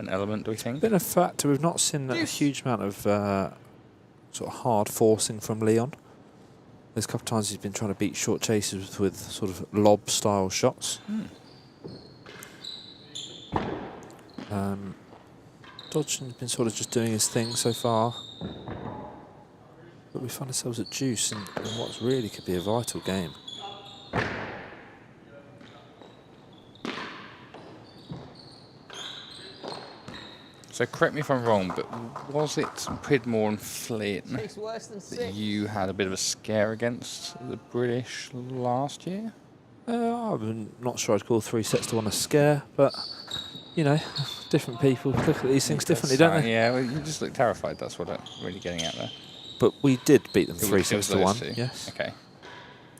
element, do we think? Been a factor. We've not seen a huge amount of sort of hard forcing from Leon. There's a couple of times he's been trying to beat short chases with sort of lob-style shots. Dodgson's been sort of just doing his thing so far. But we find ourselves at deuce in what really could be a vital game. So correct me if I'm wrong, but was it Pridmore and Flynn that you had a bit of a scare against the British last year? I'm not sure I'd call 3 sets to 1 a scare, but, you know, different people look at these things differently, don't they? Yeah, well, you just look terrified. That's what I'm really getting at there. but we did beat them It was- 3 it sets was to those 1. two? Yes. Okay.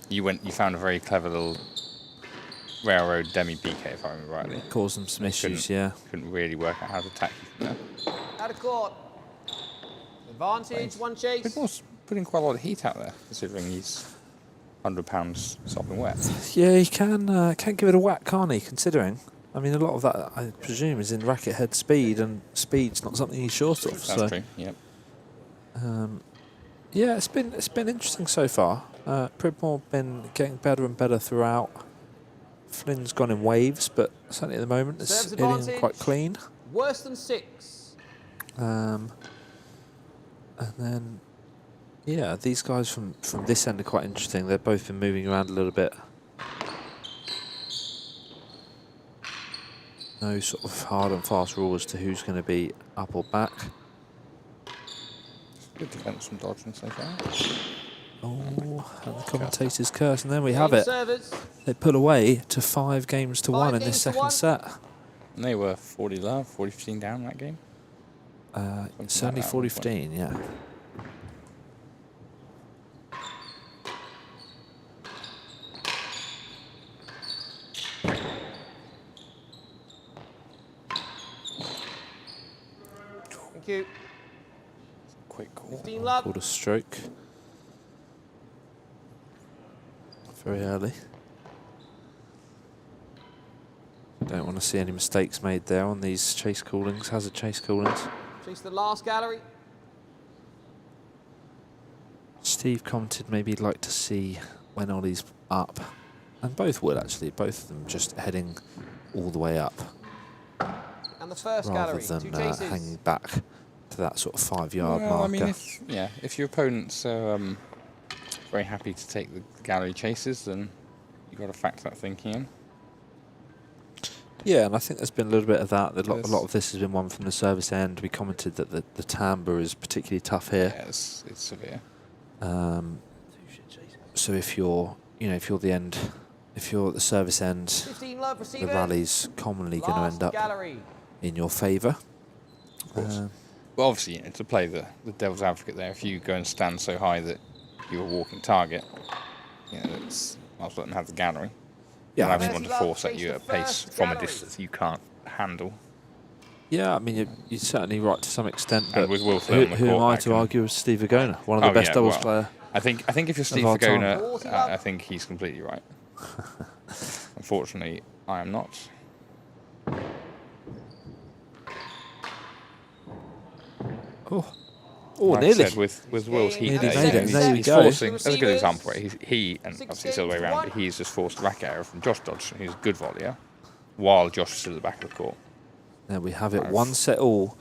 You found a very clever little railroad demi PK, if I remember rightly. Caused them some issues, yeah. Couldn't really work out how to attack you from there. Out of court. Advantage, one chase. Pridmore's putting quite a lot of heat out there, considering he's 100 pounds sopping wet. Yeah, he can give it a whack, can't he, considering? I mean, a lot of that, I presume, is in racket head speed, and speed's not something he's short of. That's true, yep. Yeah, it's been interesting so far. Pridmore been getting better and better throughout. Flynn's gone in waves, but certainly at the moment it's Serves hitting advantage. quite clean. Worse than 6. And then, yeah, these guys from this end are quite interesting. They've both been moving around a little bit. No sort of hard and fast rule as to who's going to be up or back. Good defence from Dodgson so far. Oh, and the commentator's curse, and then we have it. Servers. They pull away to 5 games to 1 in this games to second 1. set. And they were 40 love, 40-15 down in that game. It's only like that at one 40-15, yeah. Thank you. Quick call. 15 love. Called a stroke. Very early. Don't want to see any mistakes made there on these chase callings, hazard chase callings. Chase the last gallery. Steve commented maybe he'd like to see when Ollie's up. And both would actually, both of them just heading all the way up. And the first rather gallery. than 2 chases. hanging back to that sort of 5-yard Well, marker. I mean, if your opponent's very happy to take the gallery chases, then you've got to factor that thinking in. Yeah, and I think there's been a little bit of that. A lot of this has been won from the service end. We commented that the timbre is particularly tough here. Yeah, it's severe. So if you're at the service end, 15 love the receiver. rally's commonly going to Last end up gallery. in your favour. Of course. Well, obviously, to play the devil's advocate there, if you go and stand so high that you're a walking target, it's might as well let them have the gallery. Yeah, and I have mean, someone to force at you at a pace from a distance you can't handle. yeah, I mean, you're certainly right to some extent. And But with Will Flynn on the who am court, I that to can- argue with Steve Agona, one of the best doubles player? I think if you're Steve our time. Agona, I think he's completely right. Unfortunately, I am not. Oh, Like nearly. I said, with Will's heat, Nearly there, made it. he's, There we he's go. forcing. That's a good Receivers. example. Where he and obviously it's the other way around. But he's just forced a racket error from Josh Dodgson, who's a good volleyer, while Josh is still at the back of the court. There we have it. Nice. 1 set all.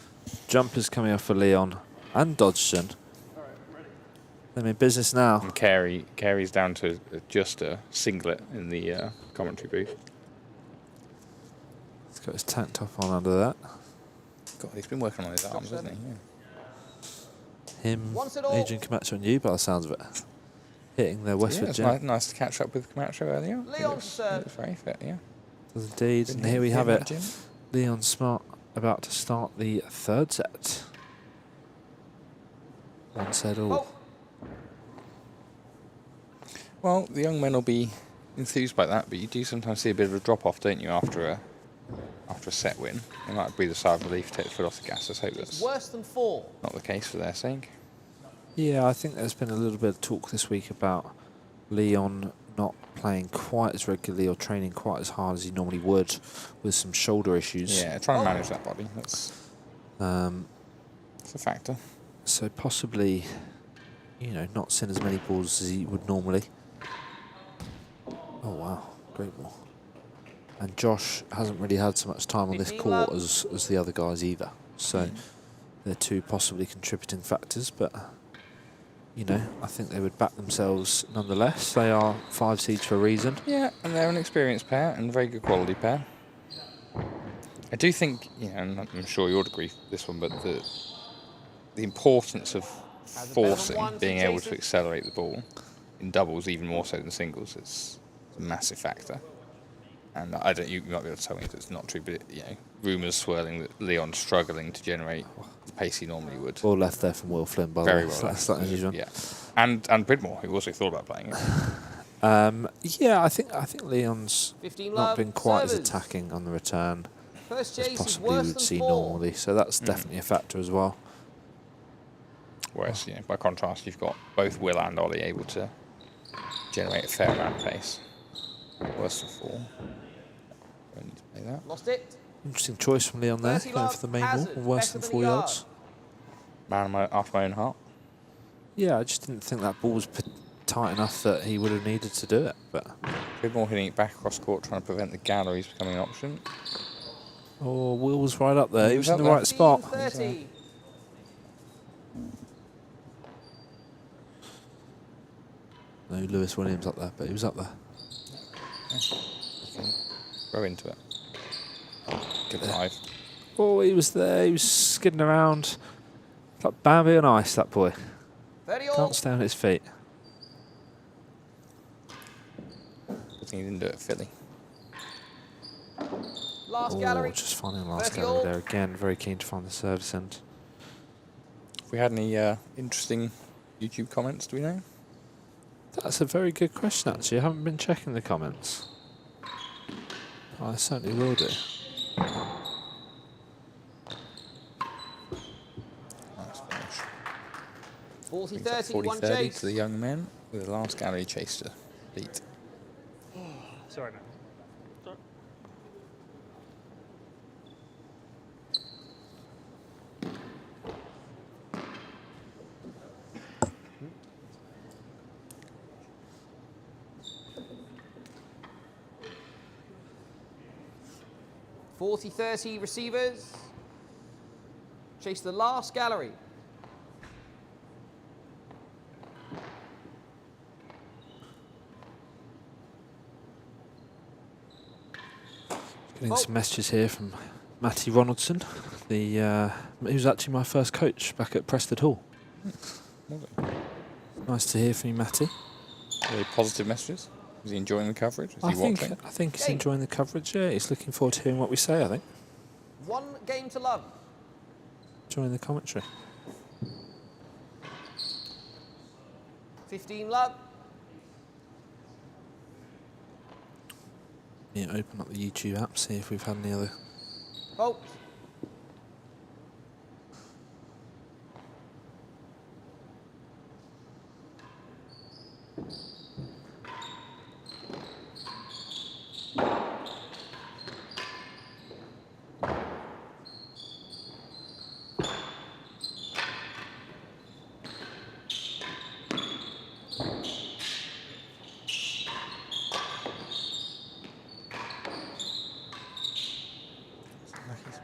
Jumpers coming off for Leon and Dodgson. I'm in business now. And Carey's down to just a singlet in the commentary booth. He's got his tank top on under that. God, he's been working on his arms, hasn't he? Yeah. Him, Once it all. Adrian Camacho and you, by the sounds of it. Hitting the Westwood It's gem. nice to catch up with Camacho earlier. Leon's He looks serve. very fit, yeah. Does indeed. And here we have it. Leon Smart about to start the 3rd set. 1 set all. Oh. Well, the young men will be enthused by that, but you do sometimes see a bit of a drop-off, don't you, after a set win? They might breathe a sigh of relief, take the foot off the gas. Let's hope that's Worse than 4. not the case for their sake. Yeah, I think there's been a little bit of talk this week about Leon not playing quite as regularly or training quite as hard as he normally would with some shoulder issues. Yeah, try and manage that body. That's a factor. So possibly, not seeing as many balls as he would normally. Oh, wow. Great ball. And Josh hasn't really had so much time on this court as the other guys either. So they're 2 possibly contributing factors, but, I think they would back themselves nonetheless. They are 5 seeds for a reason. Yeah, and they're an experienced pair and a very good quality pair. I do think, and I'm sure you'll agree with this one, but the importance of forcing, being able to accelerate the ball in doubles even more so than singles is a massive factor. And I don't. You might be able to tell me if it's not true, but rumours swirling that Leon's struggling to generate the pace he normally would. Well left there from Will Flynn, by the way. Very well. That's not unusual. Yeah, and Pridmore, who also thought about playing it. Yeah, I think Leon's 15 not love, been quite as servers. attacking on the return First as chase is possibly worse we'd than see 4. normally. So that's definitely a factor as well. Whereas, by contrast, you've got both Will and Ollie able to generate a fair amount of pace. Worse than 4. Don't need to play that. Lost it. Interesting choice from Leon there, 30 going love, for the main Hazard, ball, worse better than than 4 a yard. yards. Man after my own heart. Yeah, I just didn't think that ball was tight enough that he would have needed to do it. But Pridmore hitting it back across court, trying to prevent the galleries becoming an option. oh, Will was right up there. He was in the up there. right spot. 30. No, Lewis Williams up there, but he was up there. Go into it. Good 5. Oh, he was there. He was skidding around. Like Bambi on ice, that boy. 30 all. Can't stay on his feet. Good thing he didn't do it at Philly. Last Oh, gallery. just finding last 30 gallery all. there again. Very keen to find the service end. Have we had any interesting YouTube comments, do we know? That's a very good question, actually. I haven't been checking the comments. I certainly will do. Nice finish. 40-30, 40-30 one chase. to the young men with the last gallery chase to beat. Sorry, man. 40-30 receivers. Chase the last gallery. Getting some messages here from Matty Ronaldson, who's actually my first coach back at Preston Hall. Nice to hear from you, Matty. Really positive messages. Is he enjoying the coverage? Is he watching? I think he's enjoying the coverage. Yeah, he's looking forward to hearing what we say. I think. 1 game to love. Enjoying the commentary. 15 love. Yeah, open up the YouTube app, see if we've had any other. Bolt.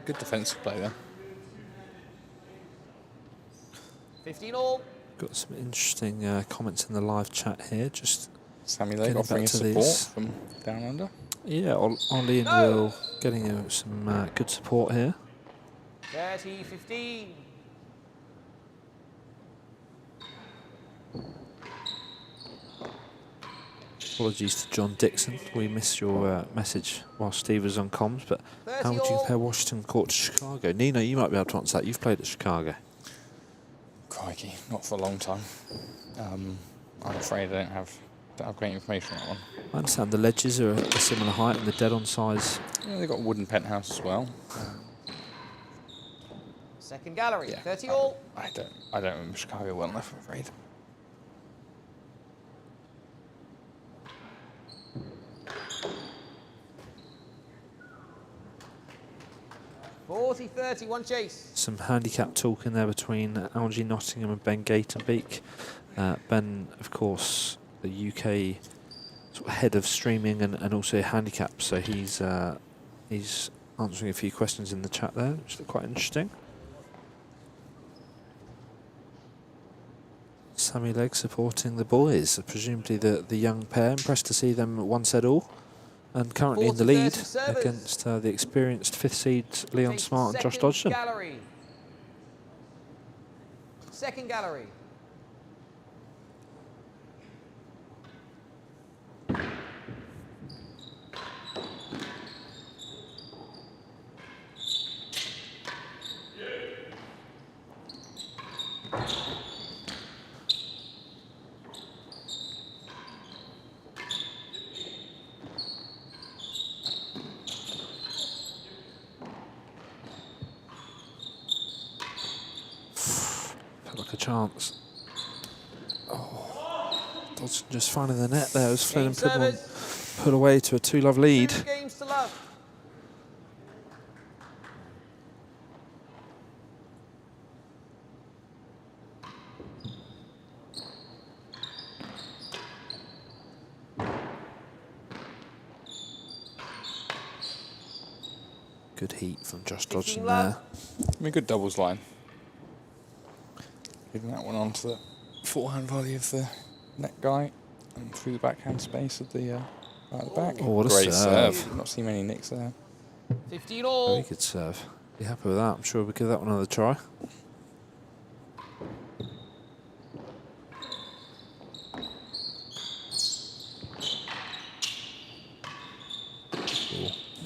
Good defensive play there. 15 all. Got some interesting comments in the live chat here. Just Sammy Legg getting offering back his to support these. from down under. Yeah, Ollie and Will getting some good support here. 30-15. Apologies to John Dixon. We missed your message while Steve was on comms, but how would you compare Washington Court to Chicago? Nino, you might be able to answer that. You've played at Chicago. Crikey, not for a long time. I'm afraid I don't have great information on that one. I understand the ledges are a similar height and the dead-on size. Yeah, they've got a wooden penthouse as well. Second gallery. Yeah, 30 all. I don't remember Chicago well enough, I'm afraid. One chase. Some handicap talk in there between Algie Nottingham and Ben Gatenbeek. Ben, of course, the UK sort of head of streaming and also handicap, so he's answering a few questions in the chat there, which look quite interesting. Sammy Legg supporting the boys, presumably the young pair. Impressed to see them one set all. And currently in the lead against the experienced 5th seed Leon Smart and Josh Dodgson. Gallery. Second gallery. chance. Oh, Dodgson just finding the net there as Flynn and Pridmore put away to a 2-love lead. 2 games to love. Good heat from Josh Dodgson love. there. I mean, good doubles line. Giving that one onto the forehand volley of the net guy and through the backhand space of the right at the back. Oh, what a Great serve. serve. Not seen many nicks there. 15 all. Very good serve. Be happy with that. I'm sure we'll give that one another try.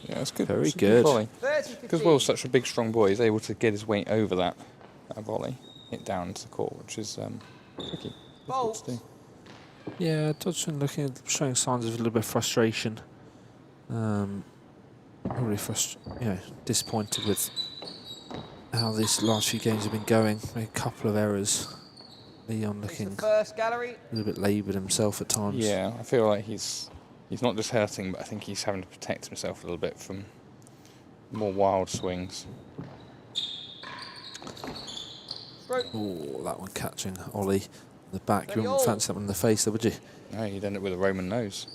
Yeah, that's good. Very It's a good. volley. 30, Because Will's such a big, strong boy, he's able to get his weight over that volley, hit down into the court, which is tricky. Difficult to do. Yeah, Dodgson showing signs of a little bit of frustration. Probably disappointed with how these last few games have been going. Made a couple of errors. Leon looking first gallery. a little bit laboured himself at times. Yeah, I feel like he's not just hurting, but I think he's having to protect himself a little bit from more wild swings. Oh, that one catching Ollie in the back. You wouldn't fancy that one in the face, though, would you? No, you'd end up with a Roman nose.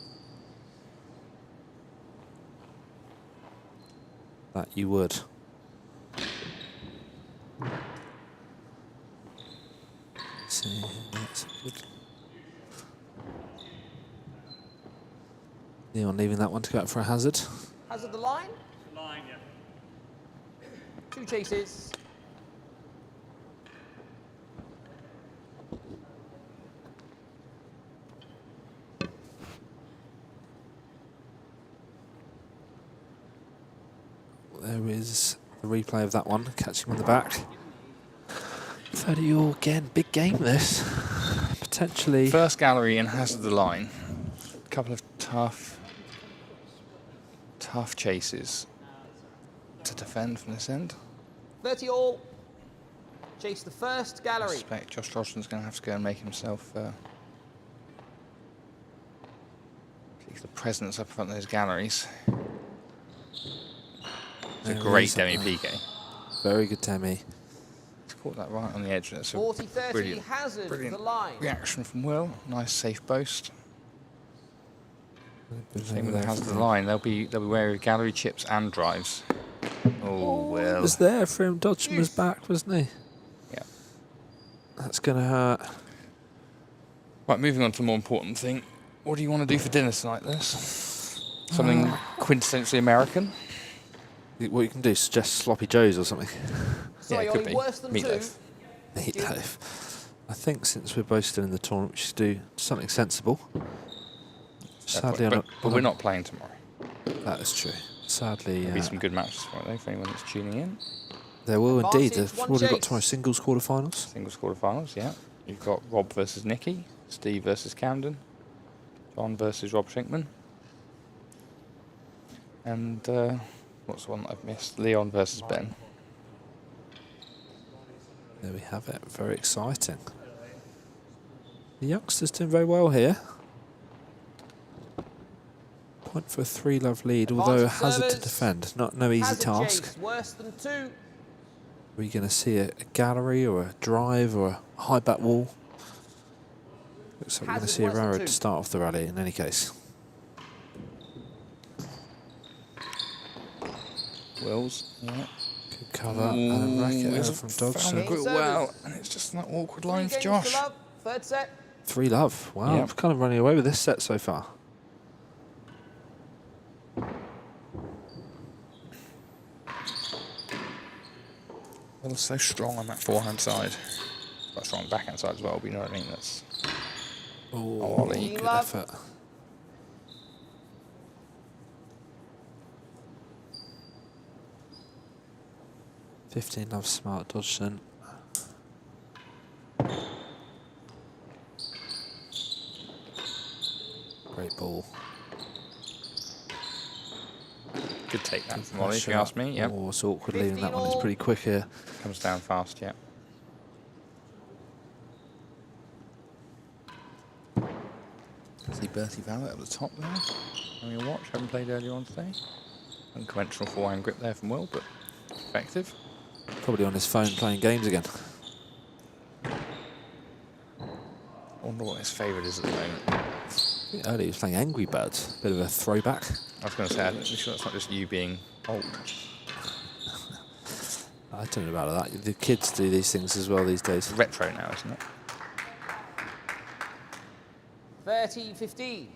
That you would. See, that's a good. Leon leaving that one to go out for a hazard. Hazard the line. Line, yeah. 2 chases. There is the replay of that one, catching him on the back. 30 all again, big game this. Potentially. First gallery and hazard the line. A couple of tough chases to defend from this end. 30 all. Chase the first I gallery. suspect Josh Dodgson's going to have to go and make himself keep the presence up front of those galleries. It's a great demi-piqué. Very good demi. He's caught that right on the edge. That's a 40-30 brilliant hazard the line. reaction from Will. Nice safe boast. Same with the There hazard of the line. They'll be wary of gallery chips and drives. Oh, Will. It was there for him. Dodgson was back, wasn't he? Yeah. That's going to hurt. Right, moving on to the more important thing. What do you want to do for dinner tonight, Liz? Something quintessentially American? What you can do, suggest sloppy joes or something. Sorry, yeah, it could Ollie, be. worse than Meatloaf. 2. Meatloaf. I think since we're both still in the tournament, we should do something sensible. Sadly, but we're not playing tomorrow. That is true. Sadly, There'll be some good matches for it, though, for anyone that's tuning in. there will indeed. Advantage, They've one already got chase. tomorrow's singles quarterfinals. Singles quarterfinals, yeah. You've got Rob versus Nicky, Steve versus Camden, John versus Rob Shinkman, and what's the one that I've missed? Leon versus Ben. There we have it. Very exciting. The youngsters doing very well here. Point for a 3-love lead, although a hazard to servers. defend. No easy Hazard task. chase, worse than 2. Are we going to see a gallery or a drive or a high back wall? Looks like we're going to Hazard see a worse than rarer 2. to start off the rally in any case. Wills, yeah. Good cover and a racket Wills out from found Dodgson. it well, and it's just that awkward line for Josh. 3 set. 3-love. Wow, Yeah. I'm kind of running away with this set so far. Will's so strong on that forehand side. Quite strong on the backhand side as well, but you know what I mean? That's Oh, Ollie. good Love. effort. $15-love smart Dodgson. Great ball. good take that from Ollie, if you ask me. Yep. Oh, it's awkward leaving that one. It's pretty quick here. Comes down fast, yeah. Bertie Valet at the top there. Having a watch, haven't played earlier on today. Unconventional forehand grip there from Will, but effective. Probably on his phone playing games again. I wonder what his favourite is at the moment. I think earlier he was playing Angry Birds. Bit of a throwback. I was going to say, I'm sure that's not just you being old. I don't know about that. The kids do these things as well these days. It's retro now, isn't it? 30-15.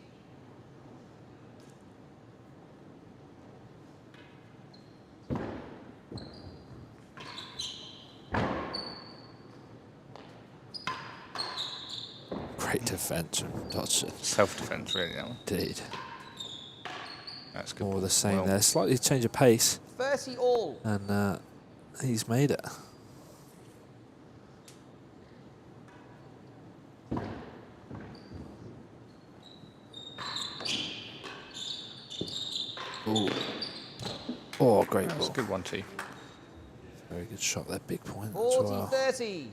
Great defence from Dodgson. Self-defence, really, that one. Indeed. That's good. More of the same Well, there. Slightly change of pace. 30 all. And he's made it. Ooh. Oh, great That's ball. a good one, too. Very good shot there. Big point as well. 40-30.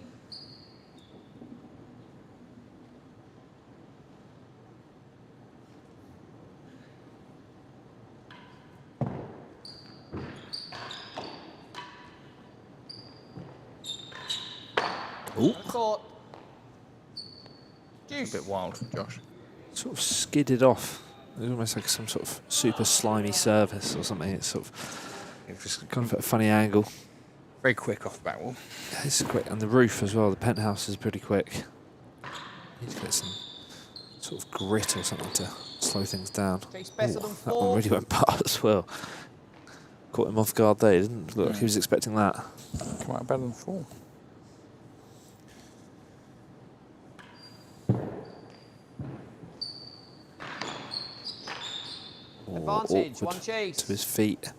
Ooh. Thought. A bit wild from Josh. Sort of skidded off. It was almost like some sort of super slimy surface or something. It's sort of It was kind of at a funny angle. very quick off the back wall. It's quick, and the roof as well. The penthouse is pretty quick. Need to get some sort of grit or something to slow things down. Chase better Ooh, than that one 4. really went past as well. Caught him off guard there. He didn't look like he was expecting that. Come out better than 4. Advantage, Awkward one chase. to his feet.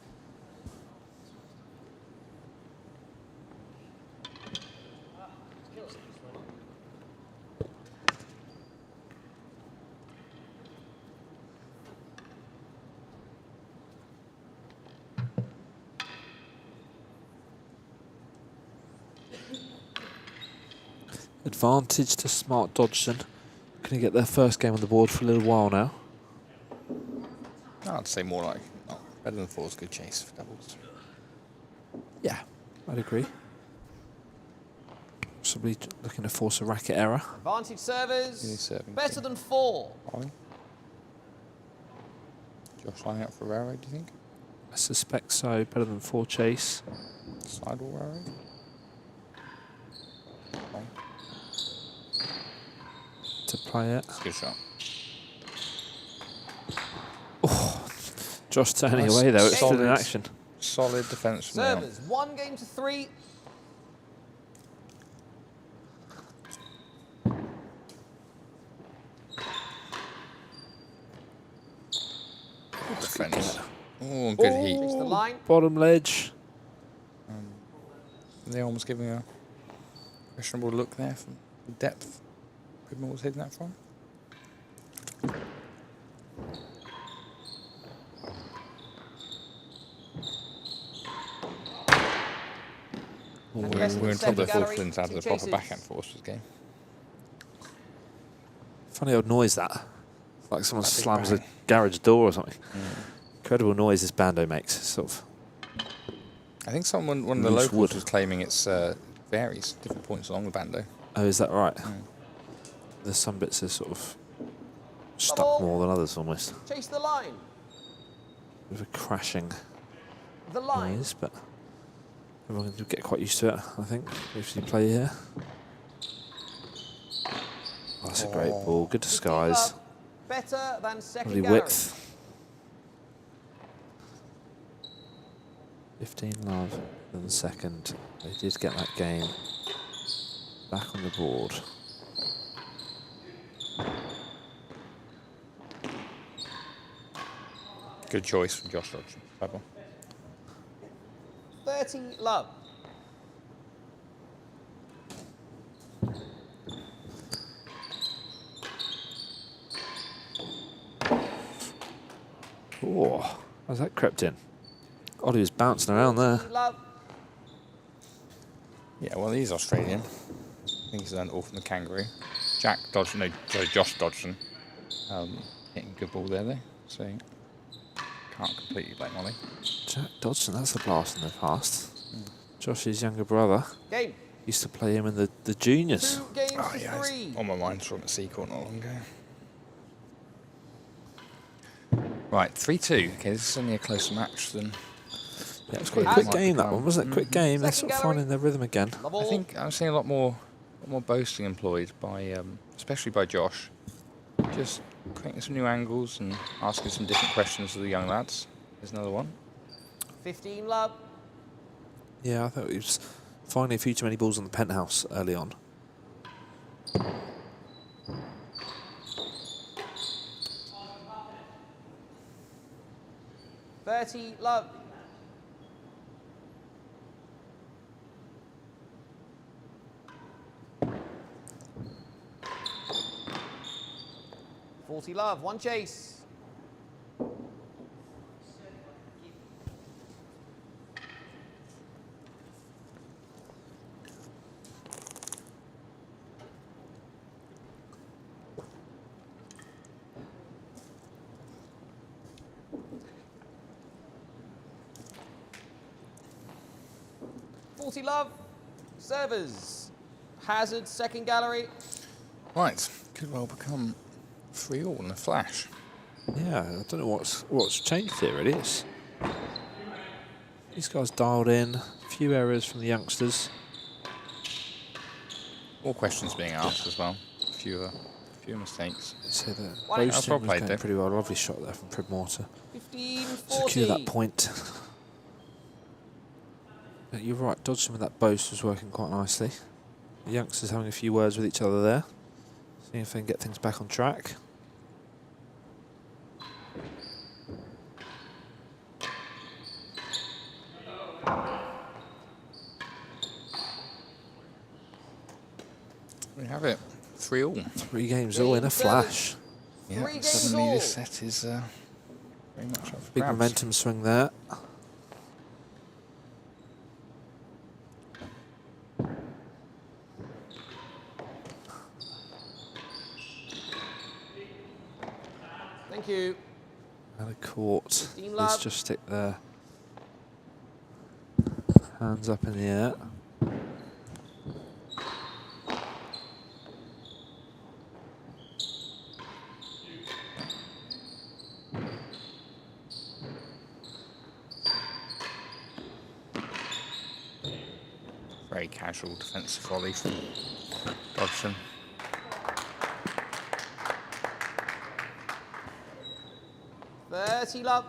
Advantage to smart Dodgson. Going to get their first game on the board for a little while now. I'd say more like better than 4 is a good chase for doubles. Yeah, I'd agree. Possibly looking to force a racket error. Advantage He's servers. serving Better too. than 4. Ollie? Josh lining up for railway, do you think? I suspect so. Better than 4 chase. Sidewall railway? Oh, To play it. it's a good shot. Oh, Josh turning Nice. away though. It's still in Solid. action. Solid defence from Leon. Servers, 1 game to 3. Good defence. Oh, good heat. Chase the line. Bottom ledge. Leon was giving a questionable look there from the depth Pridmore was hitting that from. And We're yes, in the trouble if gallery, Flynn had 2 a proper chases. backhand for us this game. Funny old noise that. It's like someone That big slams a bang. garage door or something. Incredible noise this bando makes. Sort of. I think one of the Loose locals wood. was claiming it's varies different points along the bando. Oh, is that right? There's some bits are sort of stuck more than others almost. Chase the line. Bit of a crashing The line. noise, but everyone will get quite used to it, I think, if you play here. Oh, that's a great ball. Good 15 disguise. love. Better than second Lovely gallery. width. 15 love than second. They did get that game back on the board. Good choice from Josh Dodgson. 30 love. Oh, how's that crept in? Ollie was bouncing around there. Love. Yeah, well, he's Australian. I think he's learned it all from the kangaroo. Josh Dodgson Hitting a good ball there, though. So can't completely blame Ollie. Jack Dodgson, that's a blast in the past. Josh's younger brother. Game. Used to play him in the juniors. 2 games Oh, to yeah, 3. it's on my mind from a Seacourt not long ago. Right, 3-2. Okay, this is only a closer match than... Yeah, it was quite a quick game, that one, wasn't it? Quick game. They're sort of Second finding their rhythm again. I think I'm seeing a lot more boasting employed by, especially by Josh. Just creating some new angles and asking some different questions to the young lads. There's another one. 15 love. Yeah, I thought he was finding a few too many balls on the penthouse early on. Love. Love, 1 chase. Love. Servers. Hazard, second gallery. Right, could well become 3-all in a flash. Yeah, I don't know what's changed here, really. These guys dialed in. A few errors from the youngsters. More questions being asked as well. A few mistakes. So the Wow. boasting That's well was played, going Dave. pretty well. Lovely shot there from Pridmore to 15-40. secure that point. But you're right, Dodgson with that boast was working quite nicely. The youngsters having a few words with each other there. Seeing if they can get things back on track. We have it. 3-all. 3 games all in a flash. Yeah, 3 games suddenly all. this set is very much up for Big grabs. momentum swing there. Thank you. And a court. Team Let's love. just stick their hands up in the air. Very casual defensive volley from Dodgson. Love.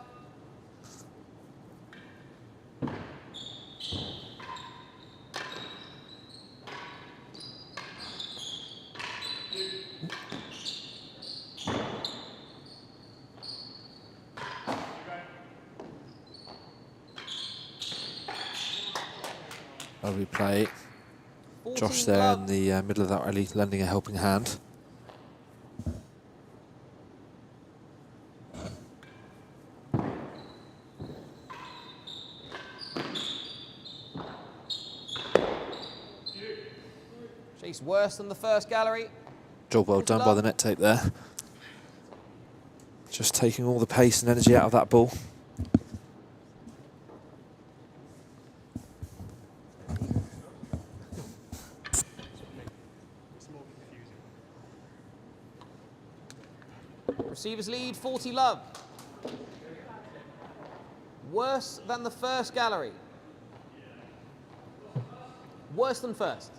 Lovely play. 14 Josh there love. in the middle of that rally, lending a helping hand. Chase worse than the first gallery. Job well done by the net tape there. Just taking all the pace and energy out of that ball. Receivers lead, 40 love. Worse than the first gallery. Worse than first.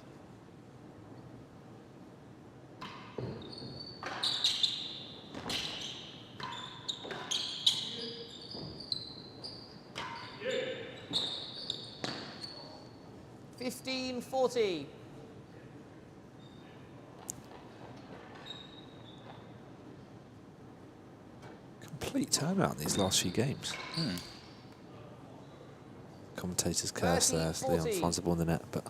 $15.40. Complete turnaround these last few games. Commentators curse there as Leon 30-40. finds the ball in the net, but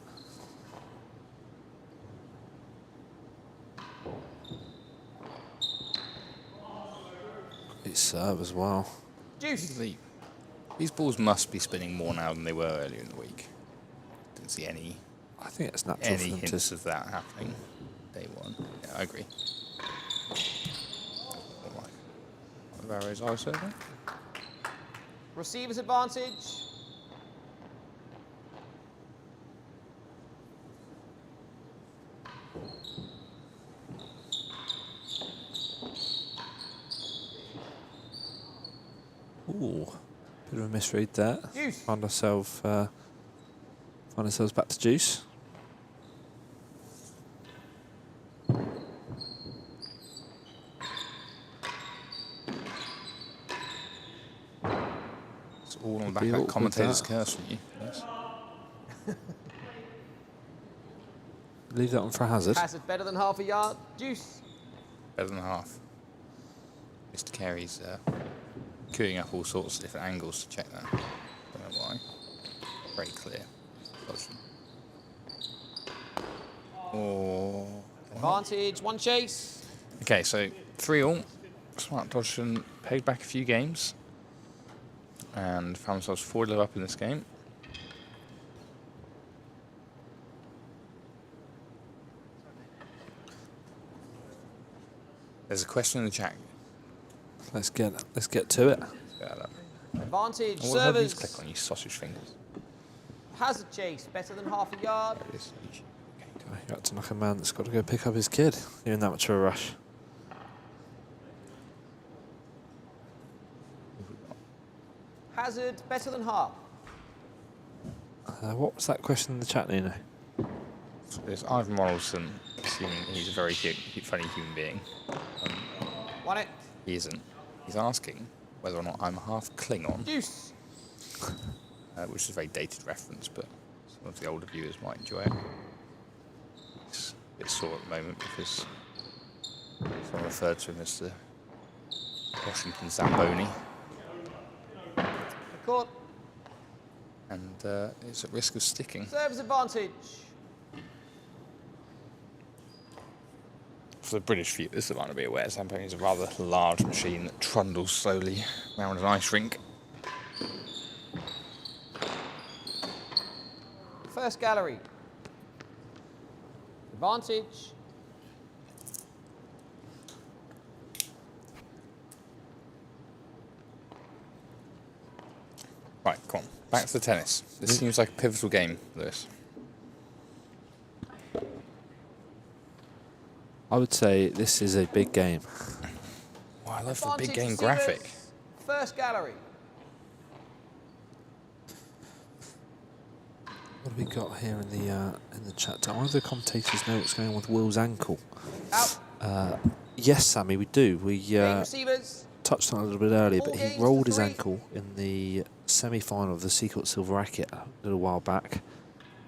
great serve as well. Juice. These balls must be spinning more now than they were earlier in the week. Didn't see any I think it's natural for them hints to. of that happening day one. Yeah, I agree. Barrows are serving. Receiver's advantage. Ooh, bit of a misread there. Deuce. Find ourselves back to deuce. It's all on the back of that commentator's curse from you. Yes. Leave that one for a hazard. Hazard better than half a yard. Deuce. Better than half. Mr. Carey's queuing up all sorts of different angles to check that. Don't know why. Very clear. Dodgson. Oh. Advantage, one chase. Okay, so 3-all. Smart Dodgson pegged back a few games and found themselves 4-level up in this game. There's a question in the chat. Let's get to it. Advantage, What have you servers. click on, you sausage fingers? Hazard chase, better than half a yard. There it is. You got to knock a man that's got to go pick up his kid. You're in that much of a rush. Hazard better than half. What was that question in the chat, Nino? There's Ivan Ronaldson, assuming he's a very funny human being. Won it. He isn't. He's asking whether or not I'm half Klingon, Deuce. which is a very dated reference, but some of the older viewers might enjoy it. It's a bit sore at the moment because someone referred to him as the Washington Zamboni, Court. and it's at risk of sticking. Serves advantage. For the British viewers that might not be aware, Zamboni is a rather large machine that trundles slowly around an ice rink. First gallery. Advantage. Right, come on. Back to the tennis. This seems like a pivotal game, Lewis. I would say this is a big game. Wow, I love the big Advantage game receivers. graphic. First gallery. What have we got here in the chat? Do either of the commentators know what's going on with Will's ankle? Out. Yes, Sammy, we do. We Game receivers. touched on it a little bit earlier, but All he games rolled to his 3. ankle in the semi-final of the Secret Silver Racket a little while back,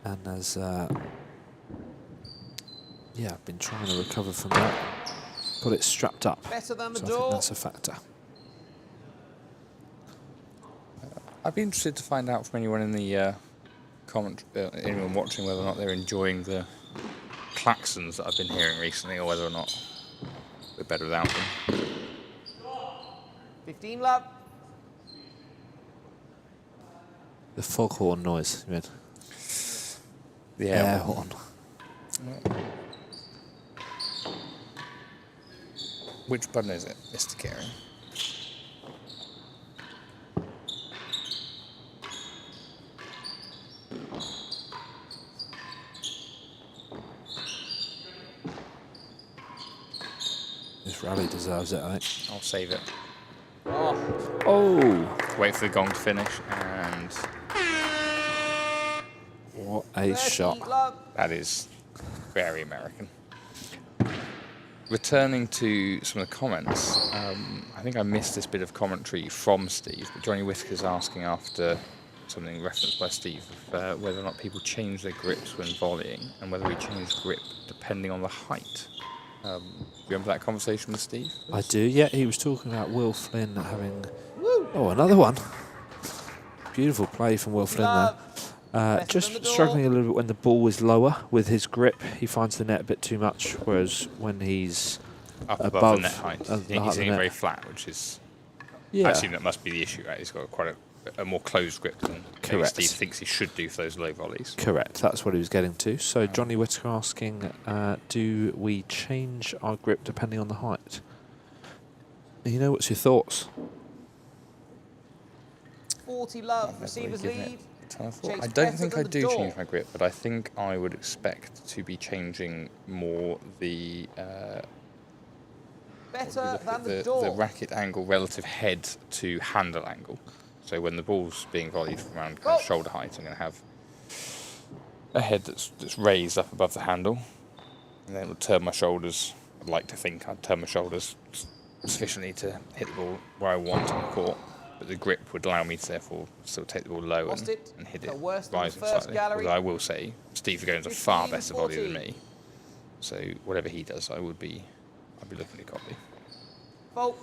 and has been trying to recover from that. Got it strapped up. Better than the So I think door. that's a factor. I'd be interested to find out from anyone in the anyone watching, whether or not they're enjoying the klaxons that I've been hearing recently, or whether or not we're better without them. 15 love. The foghorn noise, you mean? The Air horn. Which button is it, Mr. Carey? This rally deserves it, I think. I'll save it. Oh! Wait for the gong to finish, and What a 30 shot. love. that is very American. Returning to some of the comments, I think I missed this bit of commentary from Steve, but Johnny Whittaker's asking after something referenced by Steve, whether or not people change their grips when volleying, and whether we change grip depending on the height. Do you remember that conversation with Steve? I do, yeah. He was talking about Will Flynn having... Oh, another one. Beautiful play from Will Flynn there. Better Just than the door. struggling a little bit when the ball is lower with his grip. He finds the net a bit too much, whereas when he's Up above above the net height. the height He's of the hitting net. very flat, which is... Yeah, I assume that must be the issue, right? He's got quite a more closed grip than maybe Correct. Steve thinks he should do for those low volleys. correct. That's what he was getting to. So Johnny Whittaker asking, do we change our grip depending on the height? You know, what's your thoughts? 40 love, I've never receivers really given lead. it a ton of thought. Chase I don't better think than I the do door. change my grip, but I think I would expect to be changing more the Better than the the door. racket angle relative head to handle angle. So when the ball's being volleyed from around kind of shoulder height, I'm going to have a head that's raised up above the handle, and then it would turn my shoulders. I'd like to think I'd turn my shoulders sufficiently to hit the ball where I want on the court, but the grip would allow me to therefore still take the ball low and hit it rising slightly. Although I will say Steve Vergone's a far better volleyer than me, so whatever he does, I'd be looking to copy. Fault.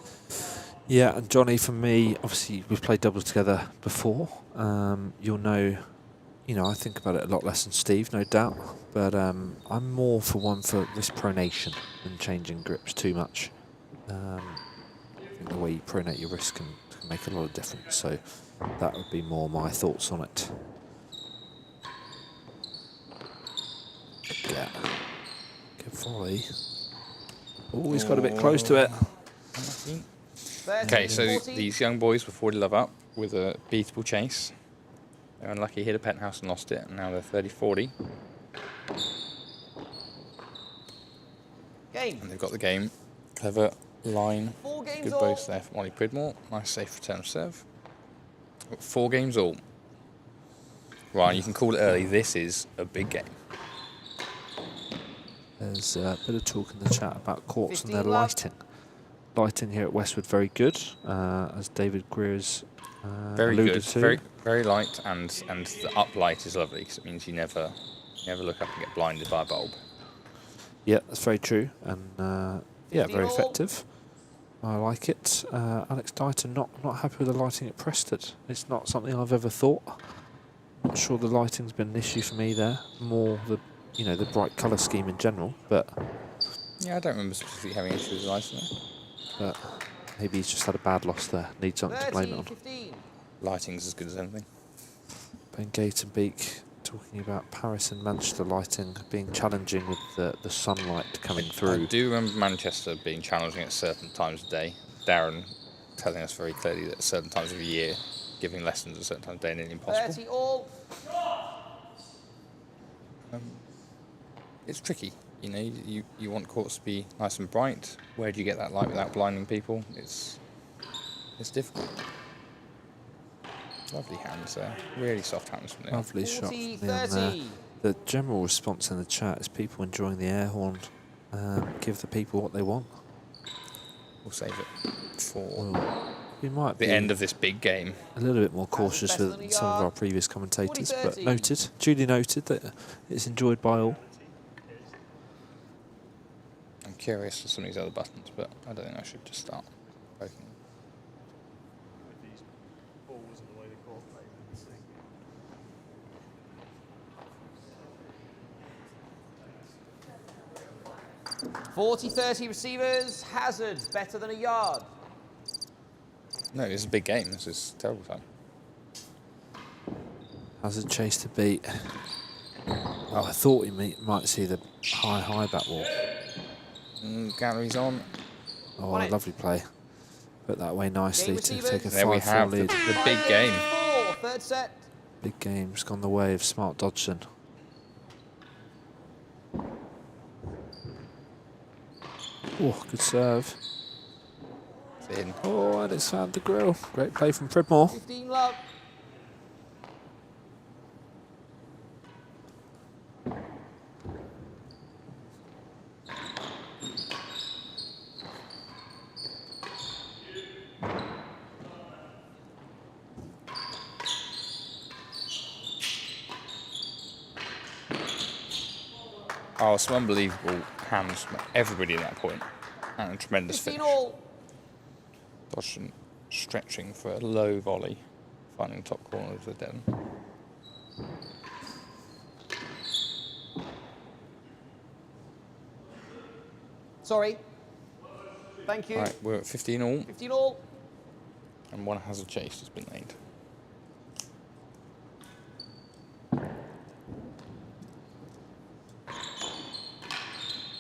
Yeah, and Johnny, for me, obviously we've played doubles together before. You'll know, I think about it a lot less than Steve, no doubt. But I'm more for wrist pronation than changing grips too much. I think the way you pronate your wrist can make a lot of difference. So that would be more my thoughts on it. Yeah. Good volley. Oh, he's got a bit close to it. Okay, so these young boys were 40 love up with a beatable chase. They're unlucky, hit a penthouse and lost it, and now they're 30-40. Game. And they've got the game. Clever line. 4 games Good all. both there from Ollie Pridmore. Nice safe return of serve. 4 games all. Right, you can call it early. This is a big game. There's a bit of talk in the chat about courts and their 15 love. lighting. Lighting here at Westwood very good, as David Greer's Very alluded good. to. Very light, and the up light is lovely because it means you never look up and get blinded by a bulb. Yeah, that's very true, and yeah, very 15 all. effective. I like it. Alex Dieter not happy with the lighting at Preston. It's not something I've ever thought. Not sure the lighting's been an issue for me there. More the the bright colour scheme in general, but Yeah, I don't remember specifically having issues with lighting. but maybe he's just had a bad loss there. Need something to blame it on. 15. Lighting's as good as anything. Ben Gatenbeek talking about Paris and Manchester lighting being challenging with the sunlight coming I through. do remember Manchester being challenging at certain times of day. Darren telling us very clearly that at certain times of the year, giving lessons at certain times of day nearly impossible. 30 all. It's tricky, you want courts to be nice and bright. Where do you get that light without blinding people? It's difficult. Lovely hands there, really soft hands from there. Lovely shot 40, from Leon there. 30. The general response in the chat is people enjoying the air horn. Give the people what they want. We'll save it for Well, we might the be end of this big game. a little bit more cautious better with than a some of yard. our previous commentators, but 40-30. duly noted that it's enjoyed by all. I'm curious for some of these other buttons, but I don't think I should just start opening. With these balls and the way the court plays and the thing. 40-30 receivers. Hazard better than a yard. No, it's a big game. This is terrible time. Hazard chase to beat. Oh, I thought we might see the high back wall. Gallery's on. Oh, Won a it. lovely play. Put that away nicely to receivers. take a There we 5-4 have the lead. big game. 4, third set. Big game's gone the way of smart Dodgson. Oh, good serve. It's in. Oh, and it's found the grill. Great play from Pridmore. 15 love. Oh, some unbelievable hands from everybody at that point. And a tremendous 15 finish. all. Dodgson stretching for a low volley, finding top corner of the den. Sorry. Thank you. Right, we're at 15 all, 15 all. and one hazard chase has been made.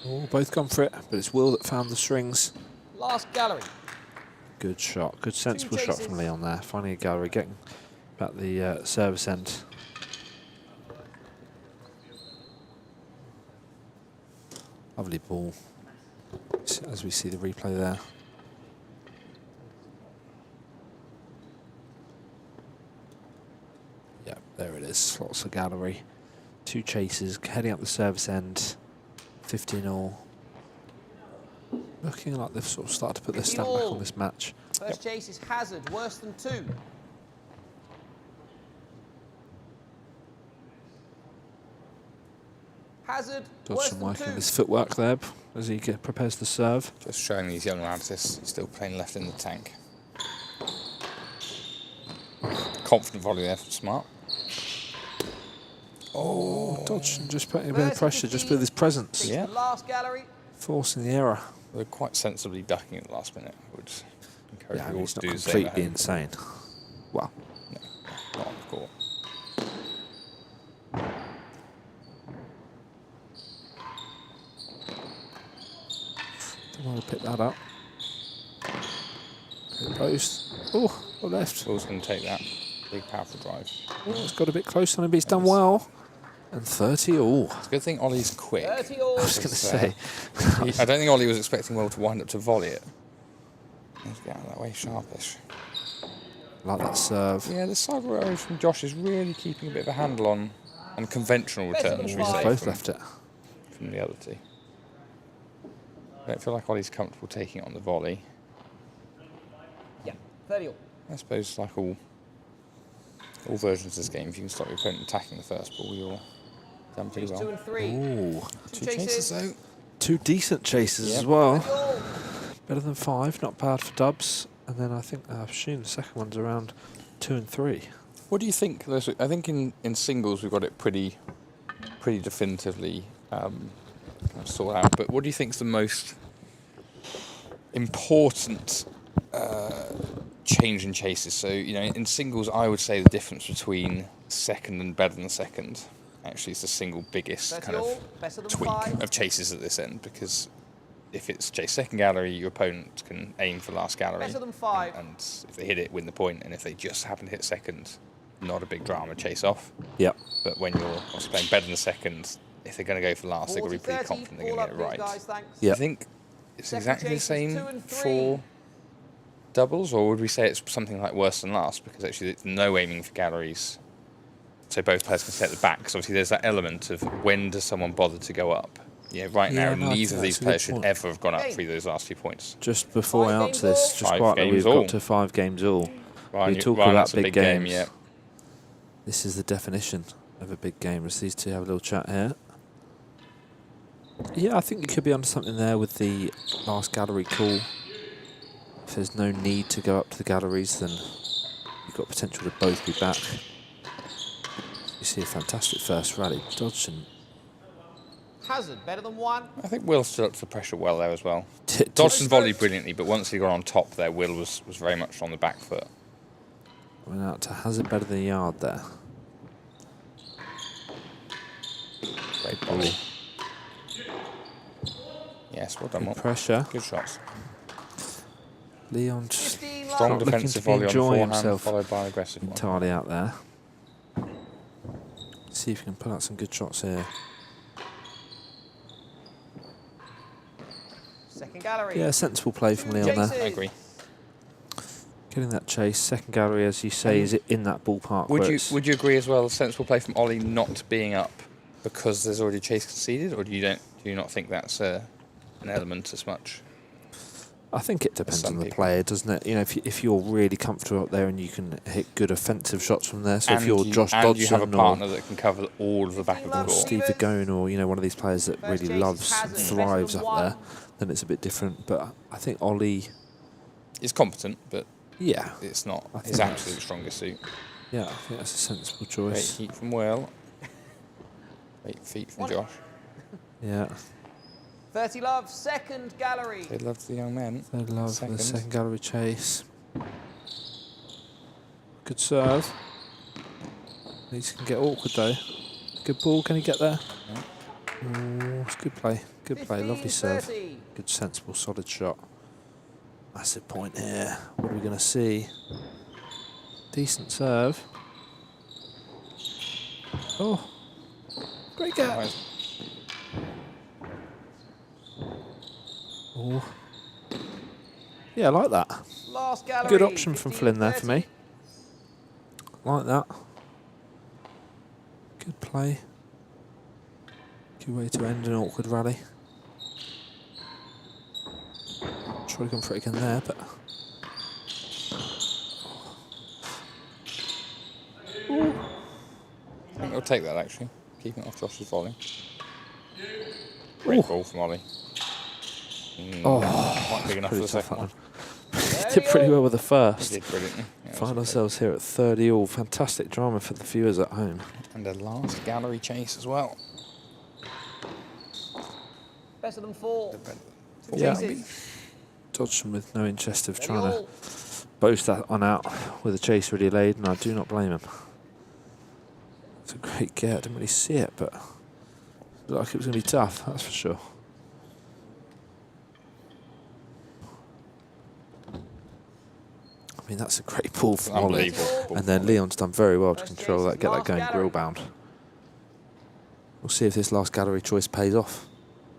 Oh, both gone for it, but it's Will that found the strings. Last gallery. Good shot. Good sensible shot from Leon there. Finding a gallery, getting back the service end. Lovely ball, as we see the replay there. Yeah, there it is. Slots the gallery. 2 chases heading up the service end. 15 all. Looking like they've sort of started to put their stamp back on this match. First chase is Hazard, worse than 2. Hazard, Dodgson working his footwork there as he prepares to serve. Just showing these young lads this still playing left in the tank. Confident volley there from Smart. Oh, Dodgson just putting a bit of pressure just with his presence. Yeah. Last gallery. Forcing the error. They're quite sensibly ducking at the last minute. I would encourage you all It's to not do the same. completely insane. Well, No, not on the court. don't want to pick that up. Hit post. Oh, got left. Will's going to take that big powerful drive. Oh, it's got a bit close on him, but he's done well. And 30 all. It's a good thing Ollie's quick. 30 all. I was going to say. I don't think Ollie was expecting Will to wind up to volley it. Let's get out of that way sharpish. Like that serve. Yeah, the side row from Josh is really keeping a bit of a handle on conventional returns, we say, Both left it. from the other two. I don't feel like Ollie's comfortable taking it on the volley. Yeah, 30 all. I suppose like all versions of this game, if you can stop your opponent attacking the first ball, you're done pretty well. 2 and 3. Ooh. 2 chases though. 2 decent chases as well. Better than 5, not bad for dubs. And then I think, I assume the second one's around 2 and 3. What do you think? I think in singles we've got it pretty definitively sorted out. But what do you think is the most important change in chases? So in singles, I would say the difference between second and better than second actually is the single biggest kind of tweak of chases at this end, because if it's chase second gallery, your opponent can aim for last gallery. Better than 5. And if they hit it, win the point. And if they just happen to hit second, not a big drama, chase off. Yep. But when you're obviously playing better than second, if they're going to go for last, they're going to be pretty confident they're going to get it right. Yep. I think it's exactly the same for doubles, or would we say it's something like worse than last? Because actually there's no aiming for galleries. So both players can set the back. Because obviously there's that element of when does someone bother to go up? Yeah, right now, neither of these players should ever have gone up for those last 2 points. Just before I answer this, just quietly, we've got to 5 games all. Ryan, We talk about big game, games. yeah. This is the definition of a big game. As these two have a little chat here. Yeah, I think you could be onto something there with the last gallery call. If there's no need to go up to the galleries, then you've got potential to both be back. You see a fantastic first rally. Dodgson. Hazard, better than 1. I think Will stood up to the pressure well there as well. Dodgson volleyed brilliantly, but once he got on top there, Will was very much on the back foot. Went out to Hazard better than a yard there. Great volley. Yes, well done, Will. Pressure. Good shots. Leon just Strong looking defensive to be volley on the enjoying forehand, himself followed by an aggressive one. entirely out there. See if he can pull out some good shots here. Second gallery. Yeah, sensible play from Leon there. I agree. Getting that chase. Second gallery, as you say, is in that ballpark. Would you agree as well, sensible play from Ollie not being up because there's already chase conceded, or do you not think that's an element as much? I think it depends on the player, doesn't it? You know, if you're really comfortable up there and you can hit good offensive shots from there. So if you're Josh Dodgson, you have a partner that can cover all of the back of the court, Steve Vigone, or one of these players that really loves and thrives up there, then it's a bit different. But I think Ollie is competent, but yeah, it's not his absolute strongest suit. Yeah, I think that's a sensible choice. Great heat from Will. Great feet from Josh. Yeah. 30 love, second gallery. They loved the young men. They love the second gallery chase. Good serve. These can get awkward though. Good ball, can he get there? Yeah. Ooh, it's good play. Good play, lovely serve. 30. Good, sensible, solid shot. Massive point here. What are we going to see? Decent serve. Oh, great gap. Right. Oh, yeah, I like that. Last gallery. Good option from Flynn there for me. Like that. Good play. Good way to end an awkward rally. Try to go for it again there, but. I think he'll take that actually, keeping it off Josh's volley. Great ball from Ollie. Quite big enough for the second one. Did pretty well with the first. He did brilliantly. Yeah, Find ourselves here at 30 all. Fantastic drama for the viewers at home. And a last gallery chase as well. Better than 4. Yeah. Chases. Dodgson with no interest of trying to boast that one out with a chase really laid, and I do not blame him. It's a great get. I didn't really see it, but it looked like it was going to be tough, that's for sure. I mean, that's a great ball from Ollie. And then Leon's done very well to control that, get that going grill bound. We'll see if this last gallery choice pays off.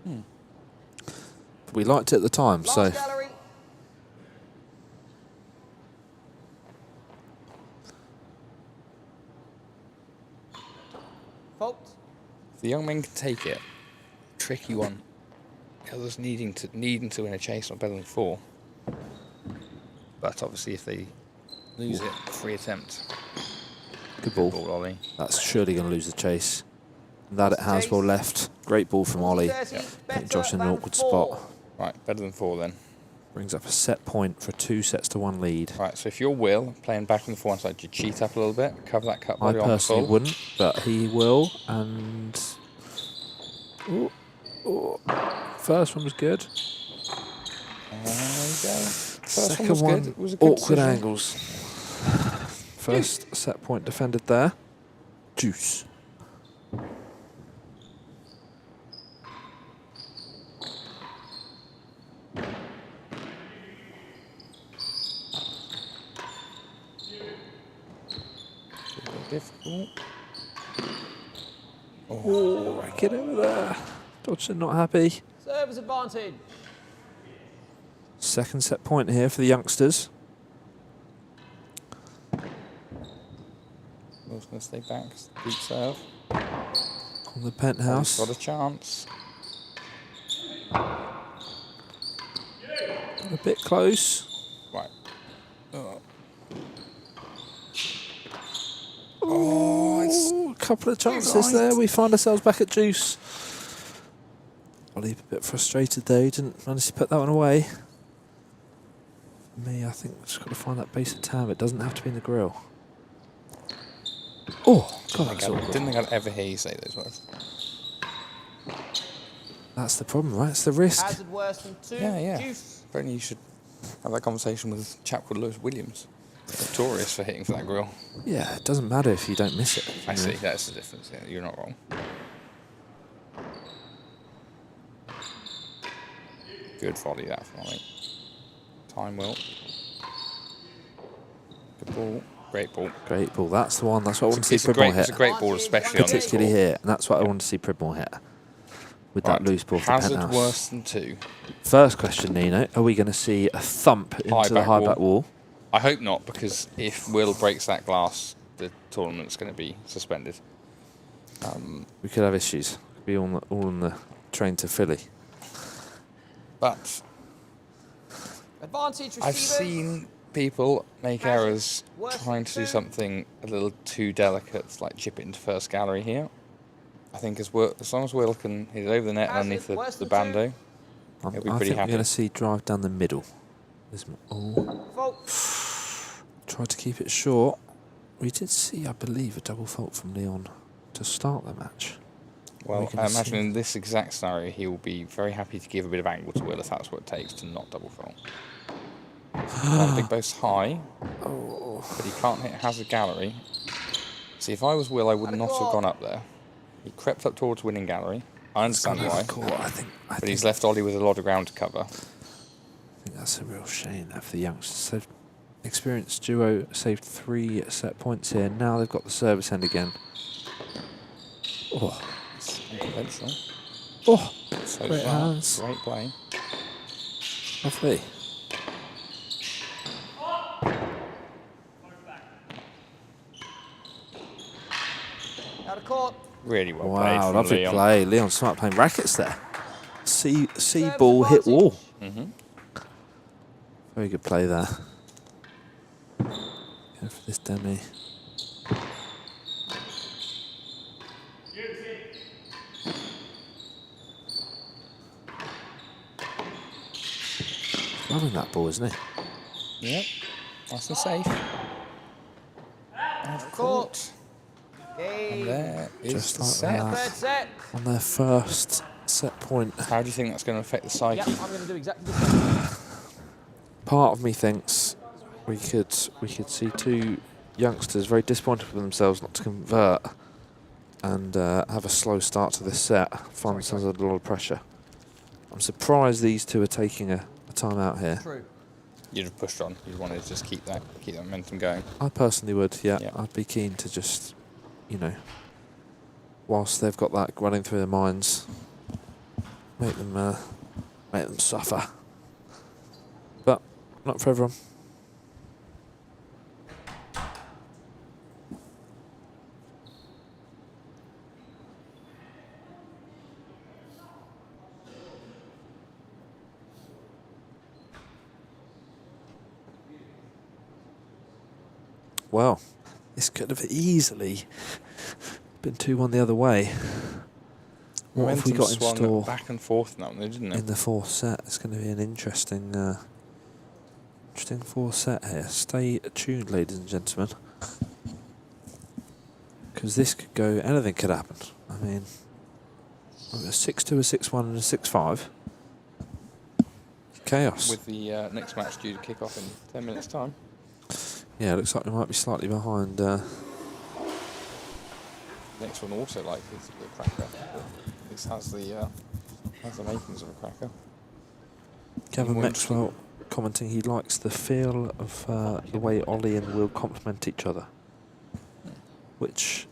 But we liked it at the time, so. Fault. The young men can take it. Tricky one. The others needing to win a chase not better than 4. But obviously if they lose it, free attempt. Good ball. Ollie. That's surely going to lose the chase. And that it has well left. Great ball from Ollie. Putting Josh in an awkward spot. Right, better than 4 then. Brings up a set point for a 2-1 lead. Right, so if you're Will, playing back on the forehand side, do you cheat up a little bit, cover that cut I body on personally full? wouldn't, but he will. And first one was good. There you go. First Second was one, good. It was a good awkward decision. angles. First set point defended there. Juice. Difficult. Oh, get over there. Dodgson not happy. Serves advantage. Second set point here for the youngsters. Will's going to stay back. Deep serve. On the penthouse. Got a chance. A bit close. Right. Oh, a couple of chances there. We find ourselves back at juice. Ollie a bit frustrated there. He didn't manage to put that one away. For me, I think we've just got to find that base of tam. It doesn't have to be in the grill. Oh, God, that's awkward. Didn't think I'd ever hear you say those words. That's the problem, right? It's the risk. Hazard worse than 2. Yeah. Juice. Apparently you should have that conversation with a chap called Lewis Williams. Notorious for hitting for that grill. Yeah, it doesn't matter if you don't miss it. I see, that's the difference. Yeah, you're not wrong. Good volley that from Ollie. Time will. Good ball. Great ball. Great ball. That's the one. That's what I want to see It's a Pridmore hit. great ball, especially on this Particularly ball. here. And that's what I want to see Pridmore hit. With that loose ball for the Hazard penthouse. worse than 2. First question, Nino. Are we going to see a thump into the high back wall? I hope not, because if Will breaks that glass, the tournament's going to be suspended. We could have issues. Could be all on the train to Philly. But Advantage I've receivers. seen people make errors trying to do something a little too delicate, like chip it into first gallery here. I think as long as Will can hit it over the net underneath the bando, he'll be I pretty think happy. we're going to see drive down the middle. Fault. Tried to keep it short. We did see, I believe, a double fault from Leon to start the match. Well, I imagine in this exact scenario, he will be very happy to give a bit of angle to Will if that's what it takes to not double fault. Big boast high, but he can't hit hazard gallery. See, if I was Will, I would not have gone up there. He crept up towards winning gallery. I understand why, I think but he's left Ollie with a lot of ground to cover. I think That's a real shame there for the youngsters. They've experienced duo saved 3 set points here. Now they've got the service end again. Oh, It's unconventional. oh, So great far, hands. great play. Lovely. Out of court. Really well played Wow, from lovely Leon. play. Leon Smart playing rackets there. See Serves ball hit advantage. wall. Mm-hmm. Very good play there. Go for this demi. Loving that ball, isn't he? Yep. Nice and safe. Out of court. And there is Just the like set. that. Third set. On their first set point. How do you think that's going to affect the Yep, psyche? I'm going to do exactly the same. Part of me thinks we could see 2 youngsters very disappointed with themselves not to convert and have a slow start to this set. Find themselves under a lot of pressure. I'm surprised these 2 are taking a time out here. True. You'd have pushed on. You'd wanted to just keep that momentum going. I personally would, yeah. Yeah. I'd be keen to just, you know, whilst they've got that running through their minds, make them suffer. But not for everyone. Well, this could have easily been 2-1 the other way. What have we Momentum got in swung store back and forth in that one, didn't it? in the 4th set? It's going to be an interesting 4th set here. Stay tuned, ladies and gentlemen, because this could go. Anything could happen. I mean, a 6-2, a 6-1, and a 6-5. Chaos. With the next match due to kick off in 10 minutes' time. Yeah, it looks like we might be slightly behind. Next one also likely to be a cracker. This has the makings of a cracker. Kevin More Maxwell commenting he likes the feel of the way Ollie and Will complement each other. Which,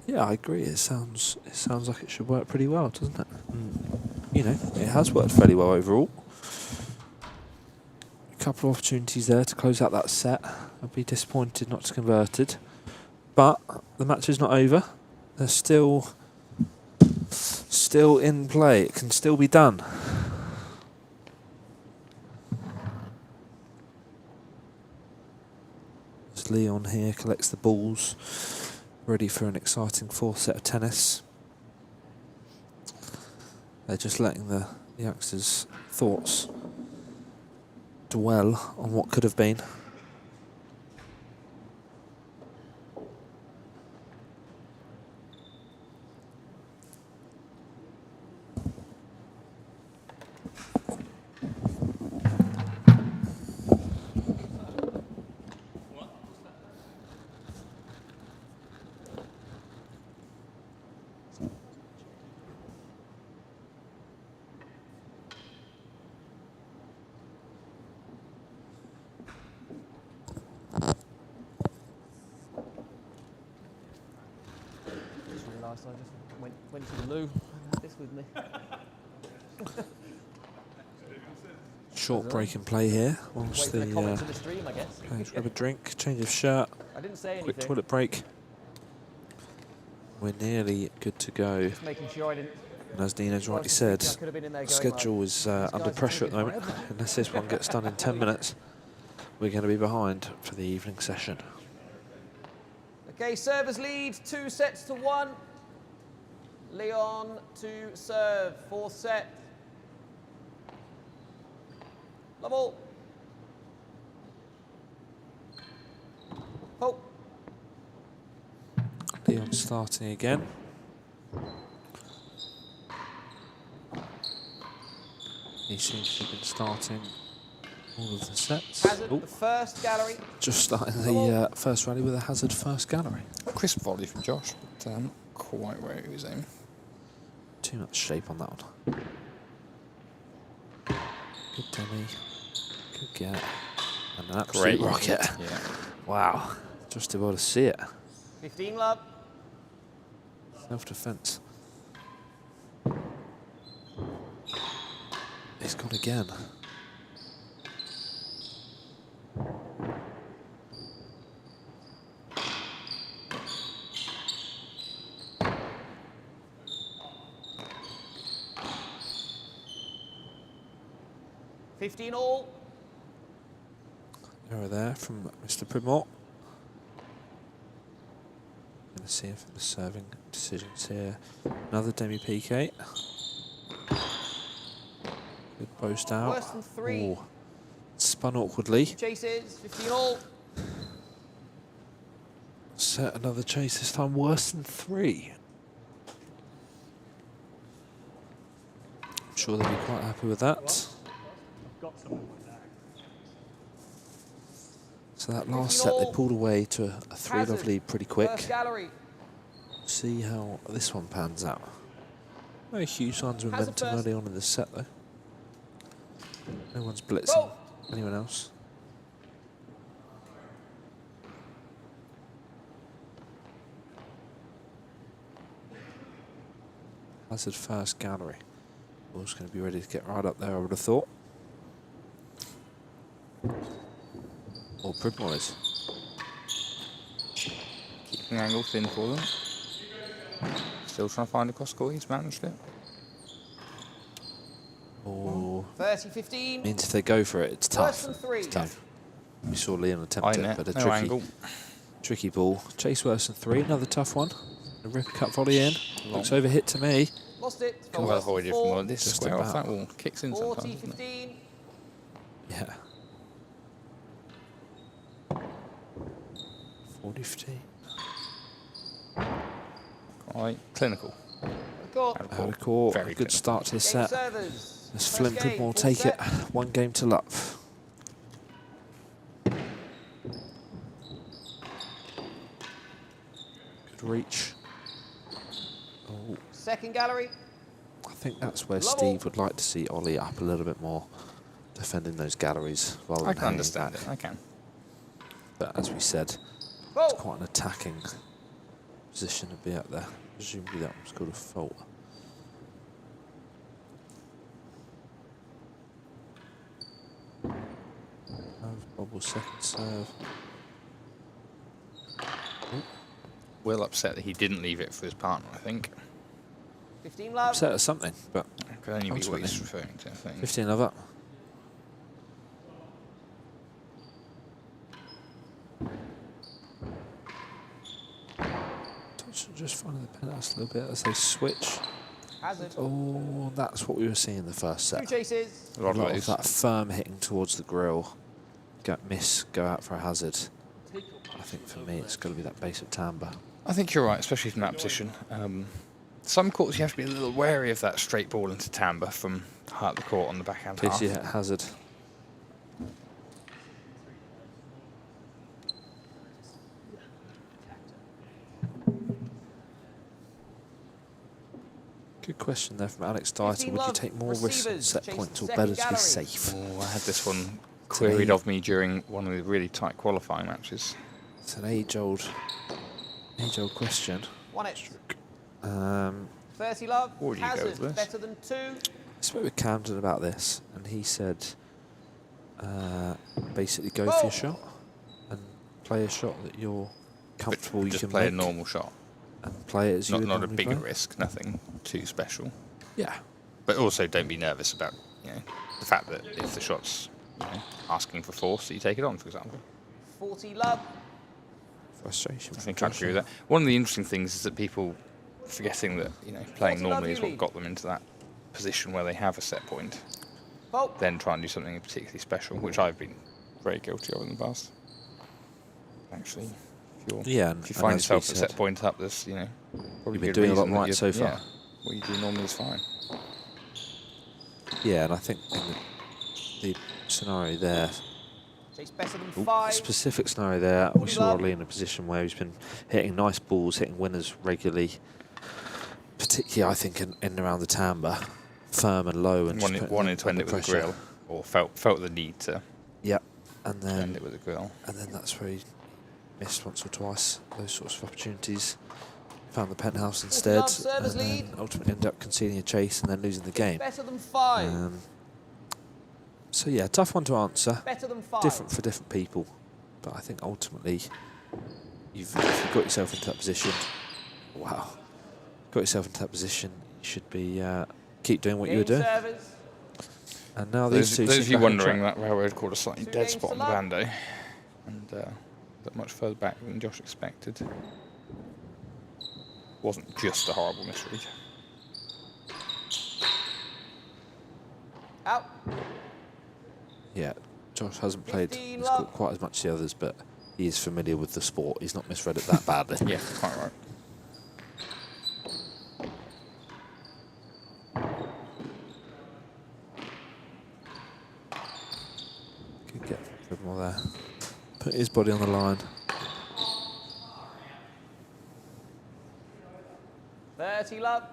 yeah, I agree. It sounds like it should work pretty well, doesn't it? You know, it has worked fairly well overall. A couple of opportunities there to close out that set. I'd be disappointed not to convert it, but the match is not over. They're still in play. It can still be done. As Leon here collects the balls, ready for an exciting 4th set of tennis. They're just letting the youngsters' thoughts dwell on what could have been. I just went to the loo and had this with me. Short break in play here. Whilst Wait for the the comments of the stream, I guess. players grab a drink, change of shirt, I didn't say quick anything. toilet break. We're nearly good to go. Just making sure I didn't. And as Dean has rightly I said, could have been in there the going schedule like, is "These under guys are pressure at the taking moment. forever." Unless this one gets done in 10 minutes, we're going to be behind for the evening session. Okay, servers lead 2 sets to 1. Leon to serve, 4th set. Level. Oh. Leon starting again. He seems to have been starting all of the sets. Hazard, Oh, the first gallery. just starting the first rally with a hazard first gallery. Crisp volley from Josh, but not quite where he was aiming. Too much shape on that one. Good demi. Could get an absolute rocket. Yeah. Wow. Just able to see it. 15 love. Self-defense. He's gone again. All. Error there from Mr. Pridmore. Going to see if the serving decisions here. Another demi-PK. Good post out. Worse than 3. Ooh. Spun awkwardly. Chases. 15 all. Set another chase, this time worse than 3. I'm sure they'll be quite happy with that. Got someone like that. So that last set they pulled away to a 3 love lead pretty quick. First gallery. See how this one pans out. No huge signs of momentum early on in the set though. No one's blitzing anyone else. Hazard first gallery. Ball's going to be ready to get right up there, I would have thought. Or Pridmore is. Keeping the angle thin for them. Still trying to find a cross score. He's managed it. Oh, 30-15. means if they go for it, it's tough. Worse than 3. It's tough. We saw Leon attempt it, but a no angle. tricky ball. Chase worse than 3, another tough one. A rip cut volley in. Looks over hit to me. Lost it. Can well avoid it from one. This Just square off about. that wall. Kicks in sometimes. 40-15. Yeah. 40-15. Quite clinical. Court. Out of court. Very A good clinical. start to this Game set. servers. As First Flynn game, Pridmore full take set. it 1 game to love. Good reach. Oh, Second gallery. I think that's where Level. Steve would like to see Ollie up a little bit more, defending those galleries rather I than can hanging understand back. it. I can. But as we said, Goal. it's quite an attacking position to be up there. Presumably that was called a fault. Bobble second serve. Will upset that he didn't leave it for his partner, I think. 15 love. Upset at something, but That could only be what Ultimately. he's referring to, I think. 15 love up. Dodgson just finding the penthouse a little bit as they switch. Hazard. Oh, that's what we were seeing in the first 2 set. chases. A A lot lot of of those. that firm hitting towards the grill. Go out for a hazard. I think for me it's got to be that base of timbre. I think you're right, especially from that position. Some courts you have to be a little wary of that straight ball into timbre from high up the court on the backhand Please half. you hit hazard. Good question there from Alex Dieter. 15 Would you love. take more risks on Receivers set chase points or second better to be gallery. safe? Oh, I had this one queried of me during one of the really tight qualifying matches. It's an age-old question. 1 it. 30 love. What would you go Hazard. with this? Better than 2. I spoke with Camden about this, and he said basically go for your shot and play a shot that you're comfortable you Just can play make, a normal shot. and play it as you would Not a normally bigger play. risk, nothing too special. Yeah, But also don't be nervous about the fact that if the shot's asking for force, you take it on, for example. 40 love. frustration. I think I agree with that. One of the interesting things is that people forgetting that playing normally is what got them into that position where they have a set point, Fault. then try and do something particularly special, which I've been very guilty of in the past. Actually, Yeah, if you and find as we yourself a set said, point up, there's probably You've been good doing a lot reason that right so far. Yeah, what you do normally is fine. Yeah, and I think in the scenario there, Chase better than 5. specific scenario there, we saw love. Ollie in a position where he's been hitting nice balls, hitting winners regularly, particularly I think in and around the timbre, firm and low, and just Wanted putting to end under it with a pressure. grill, or felt the need to and End it with a grill. and then that's where he missed once or twice. Those sorts of opportunities. Found the penthouse instead, and then ultimately ended up conceding a chase and then losing the game. Better than 5. So yeah, tough one to answer. Better than 5. Different for different people, but I think ultimately if you've got yourself into that position. Wow, got yourself into that position. You should be keep doing what you were doing. And now these two. Those of you seem back on wondering, track. that railroad called a slightly dead spot on the bando, and got much further back than Josh expected. Wasn't just a horrible misread. Out. Yeah, Josh hasn't played this court quite as much as the others, but he is familiar with the sport. He's not misread it that badly. Yeah, quite right. Good get from Pridmore there. Put his body on the line. 30 love.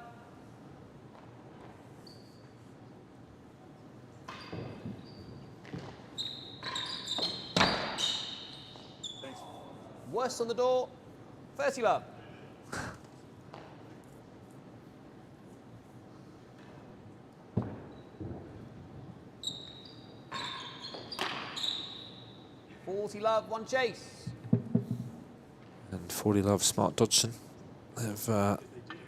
Worst on the door. 30 love. Love, 1 chase. And 40 love, smart Dodgson. They've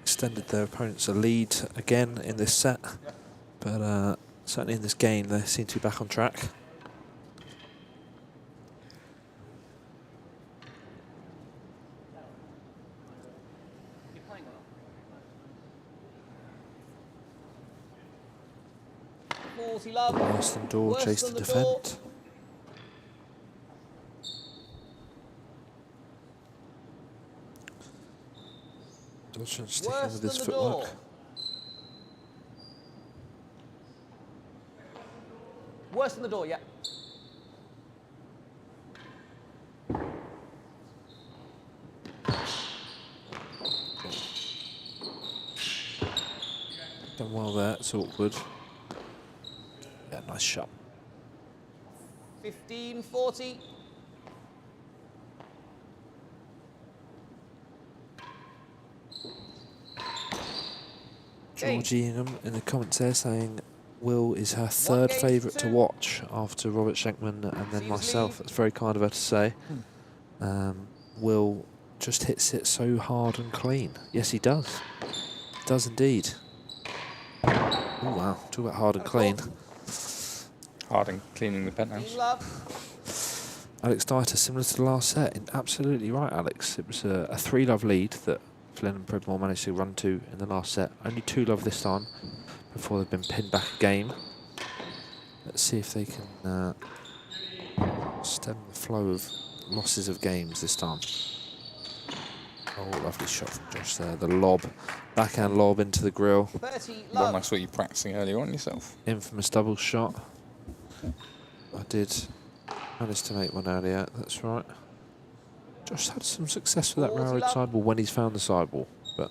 extended their opponents a lead again in this set, but certainly in this game they seem to be back on track. Worse than door, chase to defend. Dodgson sticking with his footwork. Worse than the door, yeah. Done well there, it's awkward. Yeah, nice shot. 15-40. Georgie Ingham in the comments there saying Will is her third favourite to watch after Robert Schenkman and then myself. That's very kind of her to say. Will just hits it so hard and clean. Yes, he does. Does indeed. Oh wow, talk about hard and clean. Hard and cleaning the penthouse. Alex Dieter, similar to the last set. Absolutely right, Alex. It was a 3-love lead that Flynn and Pridmore managed to run to in the last set. Only 2-love this time before they've been pinned back a game. Let's see if they can stem the flow of losses of games this time. Oh, lovely shot from Josh there. The lob, backhand lob into the grill. One I saw you practicing earlier on yourself. Infamous double shot. I did manage to make one earlier, that's right. Josh had some success with that railroad sideball when he's found the sideball, but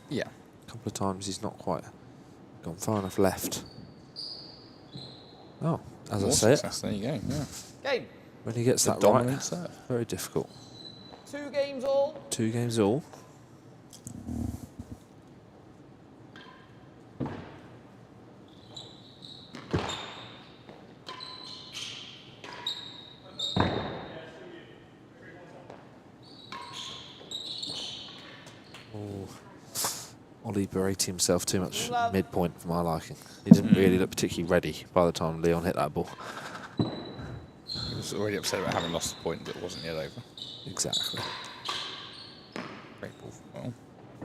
yeah, a couple of times he's not quite gone far enough left. Oh, as I say it. There you go, yeah. Game. When he gets that right, very difficult. 2 games all. 2 games all. Ollie berating himself too much midpoint for my liking. He didn't really look particularly ready by the time Leon hit that ball. He was already upset about having lost the point that wasn't yet over. Exactly. Great ball from Will.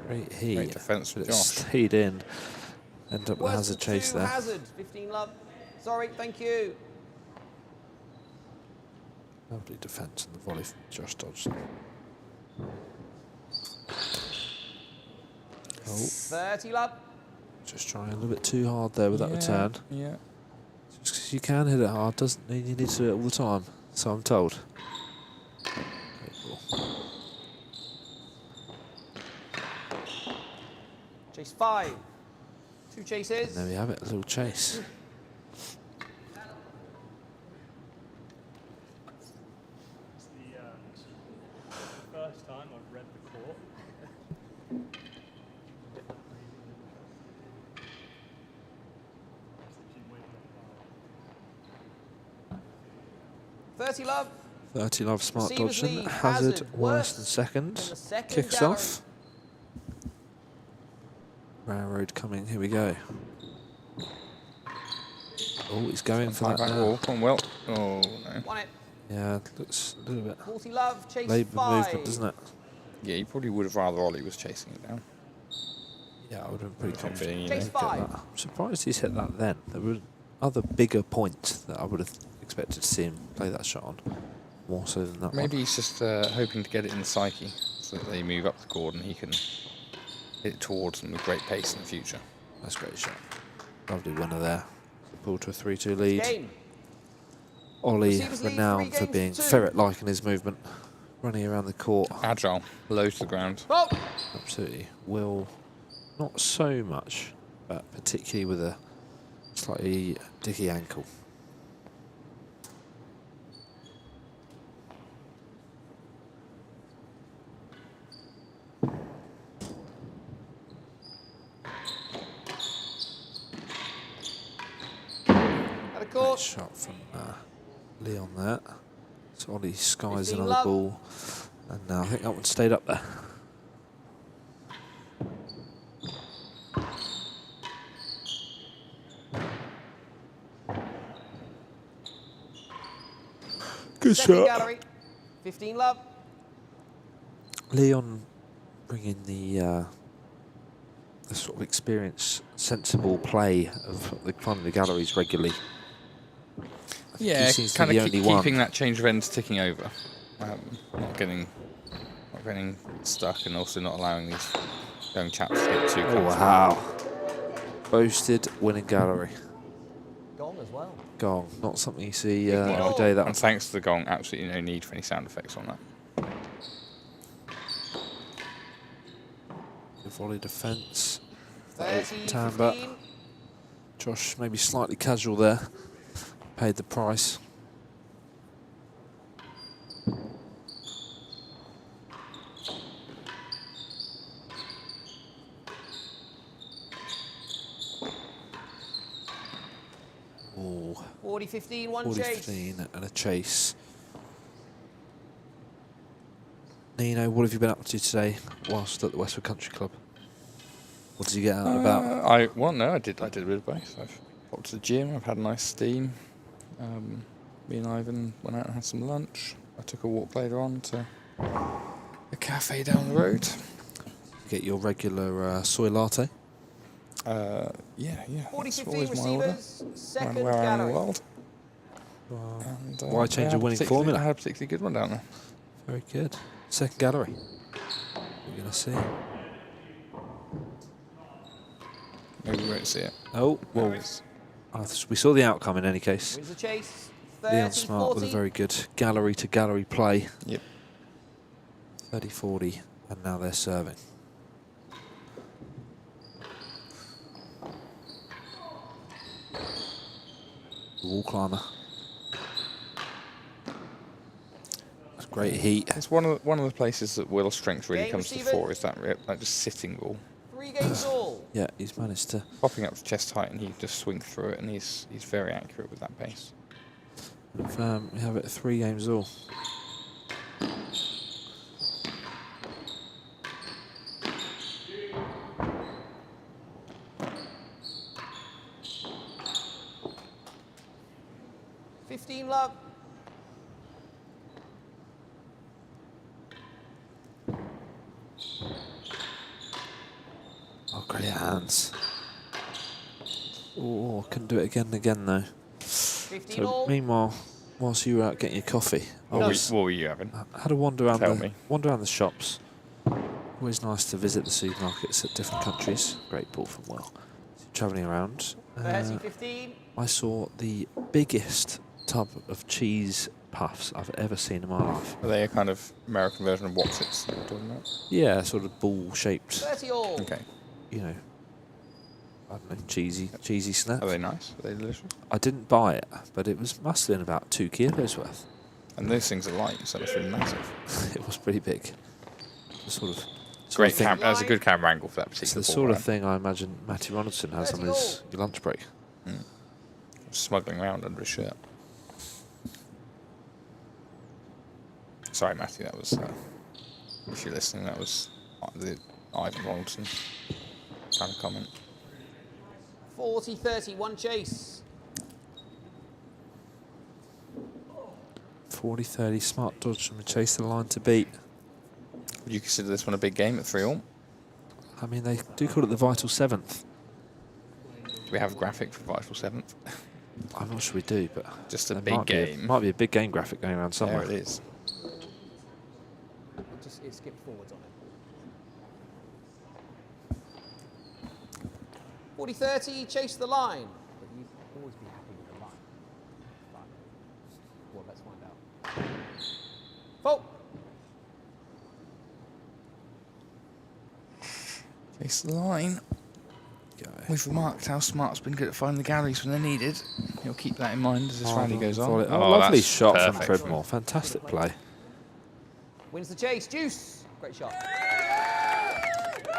Great defence from Josh. Josh. Stayed in. Ended up with a hazard chase there. Hazard, 15 love. Sorry, thank you. Lovely defence and the volley from Josh Dodgson. Oh. 30 love. Just trying a little bit too hard there with that return. Yeah. Just because you can hit it hard doesn't mean you need to do it all the time, so I'm told. Great ball. Chase 5. 2 chases. And there we have it, a little chase. 30 love. 30 love, smart Receivers Dodgson. lead, Hazard, Hazard, worst and worst second. in the second Kick us gallery. off. Railroad coming, here we go. Oh, he's going for that back now. wall. Come on, Will. Oh, no. Won it. Yeah, looks a little bit 40 love. Chase labour 5. movement, doesn't it? Yeah, you probably would have rather Ollie was chasing it down. Yeah, I would have been pretty Something, confident. you Chase know. Get 5. that. I'm surprised he's hit that then. There were other bigger points that I would have expected to see him play that shot on. More so than that Maybe one. he's just hoping to get it in the psyche so that they move up the court and he can hit it towards them with great pace in the future. That's a great shot. Lovely winner there. Pull to a 3-2 lead. Game. Ollie, Receivers lead, renowned 3 for being games to 2. ferret-like in his movement. Running around the court. Agile, low to the ground. Oh. Absolutely. Will, not so much, but particularly with a slightly dicky ankle. At a Great court. shot from Leon there. So Ollie skies 15 another love. ball, and I think that one stayed up there. Good Second shot. gallery. 15 love. Leon bringing the sort of experience, sensible play of the front of the galleries regularly. Yeah, he seems to kind be of the only one. keeping that change of ends ticking over. Not getting stuck and also not allowing these young chaps to get too Oh, comfortable. wow. Boasted winning gallery. Gone as well. Gong. Not something you see 15 every all. day. And That thanks to the gong, absolutely no need for any sound effects on that. the volley defence. 30, Tamba. 15. Josh maybe slightly casual there. Paid the price. Oh, 40, 15, one 40, chase. 15 and a chase. Nino, what have you been up to today whilst at the Westwood Country Club? What did you get out and about? I did a bit of both. I've popped to the gym, I've had a nice steam. Me and Ivan went out and had some lunch. I took a walk later on to a cafe down the road. Get your regular soy latte. Yeah. 40, That's 15 always my order. receivers. Around Second where I am in gallery. the world. And, Why change I a had winning particularly- formula? I had a particularly good one down there. Very good. Second gallery. We're going to see. Maybe we won't see it. Oh, well, Nice. we saw the outcome in any case. Wins the chase. Leon 30, Smart 40. with a very good gallery-to-gallery play. Yep. 30-40, and now they're serving. Wall climber. That's great heat. It's one of the places that Will's strength really Game comes to the receivers. fore, is that like just sitting ball. 3 games all. Yeah, he's managed to. Popping up to chest height and he just swings through it, and he's very accurate with that pace. We have it 3 games all. Love. Oh, great hands. Oh, couldn't do it again and again though. 15 So all. meanwhile, whilst you were out getting your coffee, I What were you having? had a wander around Tell me. the shops. Always nice to visit the supermarkets at different countries. Great ball from Will. Travelling around, 30, 15. I saw the biggest tub of cheese puffs I've ever seen in my life. Are they a kind of American version of Wotsits that you're talking about? Yeah, sort of ball-shaped, 30 all. Okay. you know, I don't know, cheesy snap. Are they nice? Are they delicious? I didn't buy it, but it must have been about 2 kilos worth. And those things are light, so it's really massive. It was pretty big. The sort of Great thing, that was a good camera angle for that it's particular the ball, sort of right? thing I imagine Matty Ronaldson has on his lunch break. Smuggling around under his shirt. Sorry, Matthew, that was, if you're listening, that was the Ivan Ronaldson kind of comment. 40-30, one chase. 40-30, smart dodge and chase the line to beat. Would you consider this one a big game at 3-all? I mean, they do call it the vital 7th. Do we have a graphic for vital 7th? I'm not sure we do, but just a big game. Might be a big game graphic going around somewhere. There it is. It skipped forwards on it. 40-30, chase the line. But you always be happy with the line. But, well, let's find out. Fault. Chase the line. We've remarked how Smart's been good at finding the galleries when they're needed. He'll keep that in mind as this rally goes on. Oh, lovely that's shot perfect. from Pridmore. Fantastic play. Wins the chase. Juice. Great shot.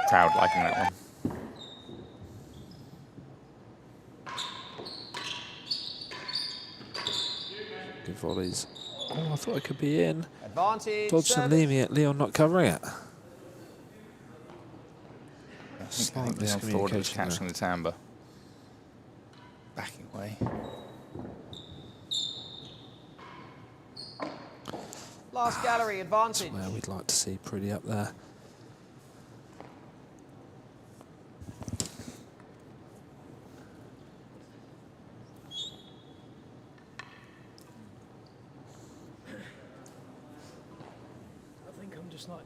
Crowd liking that one. Good volleys. Oh, I thought it could be in. Advantage. Dodgson leaving it. Leon not covering it. I think Leon thought he was catching the timbre. Backing away. Last gallery, advantage. That's where we'd like to see pretty up there. I think I'm just like...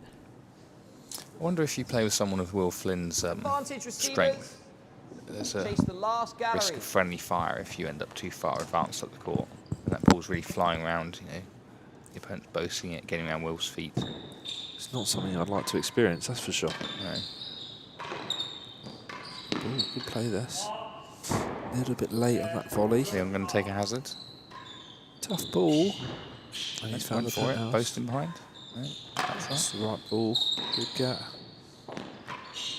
I wonder if you play with someone of Will Flynn's Advantage receivers. strength. There's a Chase the last gallery. risk of friendly fire if you end up too far advanced up the court. And that ball's really flying around, you know, the opponent's boasting it, getting around Will's feet. It's not something I'd like to experience, that's for sure. No. Ooh, good play this. A little bit late on that volley. Leon going to take a hazard. Tough ball. And he's He's found the for it, penthouse. posting behind. No, that's That's right. the right ball. Good get.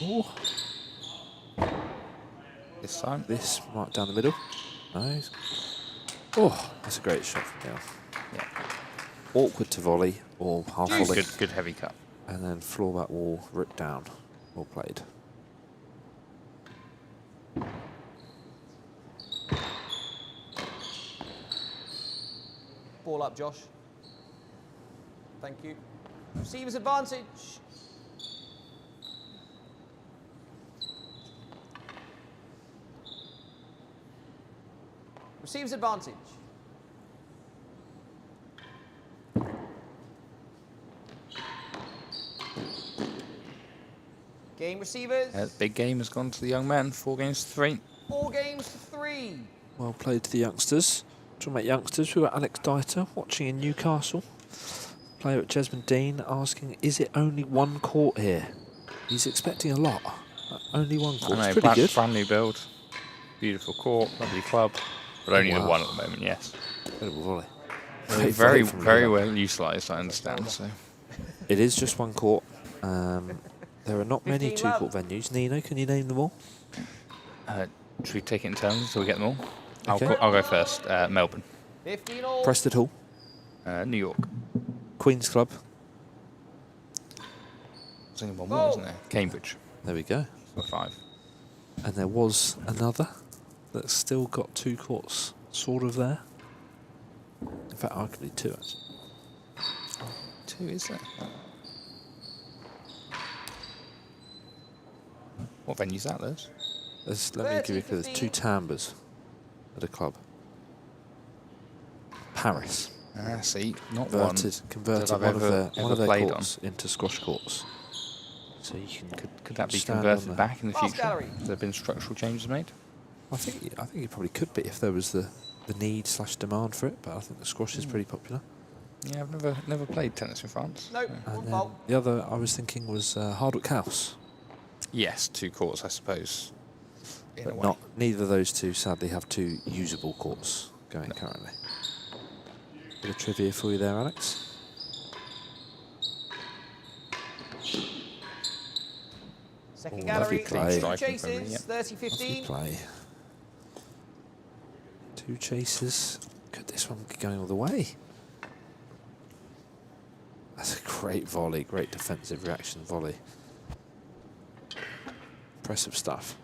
Ooh. This time. This right down the middle. Nice. Oh, that's a great shot from Leon. Yeah. Awkward to volley or half volley. Good heavy cut. And then floor back wall ripped down. Well played. Ball up, Josh. Thank you. Receiver's advantage. Receiver's advantage. Game receivers. Big game has gone to the young man. 4 games to 3. 4 games to 3. Well played to the youngsters. Talking about youngsters, we've got Alex Dieter watching in Newcastle. Player at Jesmond Dean asking, is it only one court here? He's expecting a lot. Only one court. It's pretty good. Brand new build. Beautiful court, lovely club. But only the one at the moment, yes. Incredible volley. Very well utilised, I understand. So It is just one court. There are not many two-court venues. Nino, can you name them all? should we take it in turns until we get them all? Okay. I'll go first. Melbourne. 15 all. Preston Hall, New York. Queen's Club. There's only one more, isn't there? Cambridge. There we go. Got 5. And there was another that's still got 2 courts sort of there. In fact, arguably 2 actually. 2, is there? What venue's that, Liz? Let me give you a clue. There's 2 timbres at a club. Paris. See, not Converted I've one of their played courts into squash courts. So you can Could that be stand converted on back in the Last future? gallery. Have there been structural changes made? I think it probably could be if there was the need/demand for it, but I think the squash is pretty popular. Yeah, I've never played tennis in France. No, And one then fault. the other I was thinking was Hardwick House, Yes, 2 courts, I suppose. In a but way. neither of those 2 sadly have 2 usable courts going currently. Bit of trivia for you there, Alex. Second Oh, gallery. lovely play. 2 Striking from chases. yeah. 30-15. Play. 2 chases. Could this one be going all the way? great volley, great defensive reaction volley. Impressive stuff.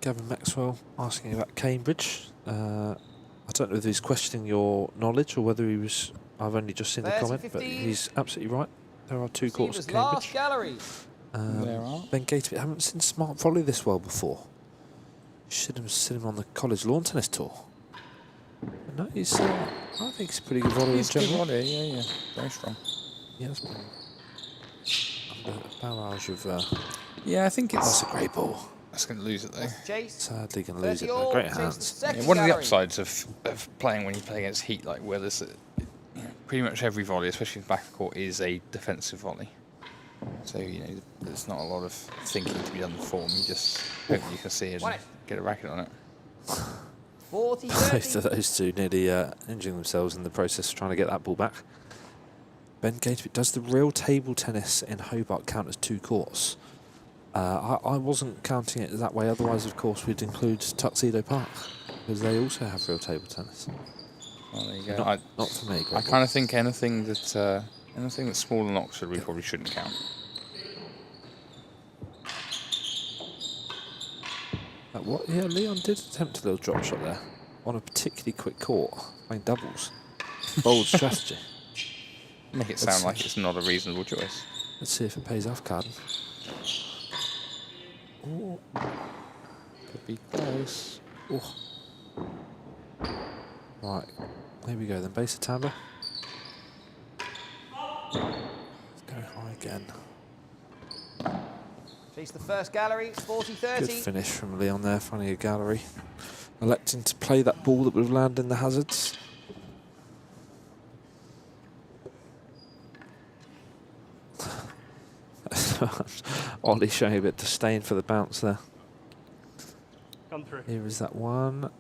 Gavin Maxwell asking about Cambridge. I don't know whether he's questioning your knowledge or whether he was. I've only just seen the comment, but he's absolutely right. There are 2 courts at Cambridge. There are. Ben Gately, I haven't seen smart volley this well before. Should have seen him on the college lawn tennis tour. But no, he's. I think he's a pretty good volley in general. Good volley, yeah, very strong. Yeah, it's been under a barrage of. Yeah, I think That's a great ball. That's going to lose it though. Sadly, going to lose it. But great hands. Yeah, one of the upsides of playing when you play against heat like where there's pretty much every volley, especially in the back of the court, is a defensive volley. So there's not a lot of thinking to be done in the form. You just hope you can see it and get a racket on it. Both of those two nearly injuring themselves in the process of trying to get that ball back. Ben Gately, does the real table tennis in Hobart count as 2 courts? I wasn't counting it that way. Otherwise, of course, we'd include Tuxedo Park because they also have real table tennis. Well, there you go. Not for me. I kind of think anything that's smaller than Oxford, we probably shouldn't count. What? Yeah, Leon did attempt a little drop shot there on a particularly quick court, playing doubles. Bold strategy. Make it sound like it's not a reasonable choice. Let's see if it pays off, Carden. Ooh. Could be close. Ooh. Right, here we go then. Base of timbre. Let's go high again. Chase the first gallery, 40-30. Good finish from Leon there, finding a gallery. Electing to play that ball that would have landed in the hazards. Ollie showing a bit of disdain for the bounce there. Come through. Here is that one.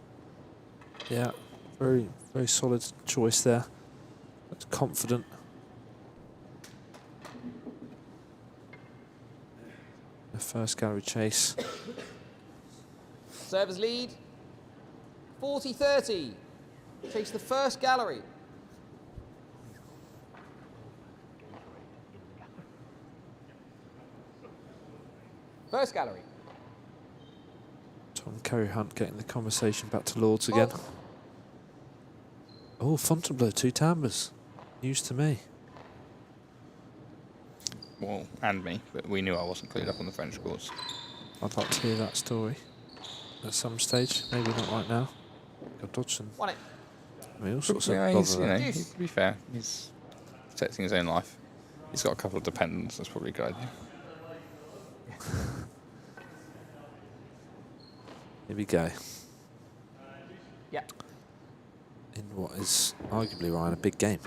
Yeah, very, very solid choice there. That's confident. The first gallery chase. Servers lead, 40-30. Chase the first gallery. First gallery. Tom Curry-Hunt getting the conversation back to Lords again. Oh, Fontainebleau, 2 timbres. News to me. Well, and me, but we knew I wasn't clued up on the French courts. I'd like to hear that story at some stage. Maybe not right now. Got Dodgson. Won it. I mean, all sorts of Yeah, bother there. to be fair, he's protecting his own life. He's got a couple of dependents. That's probably a good idea. Here we go. Yeah. In what is arguably, Ryan, a big game.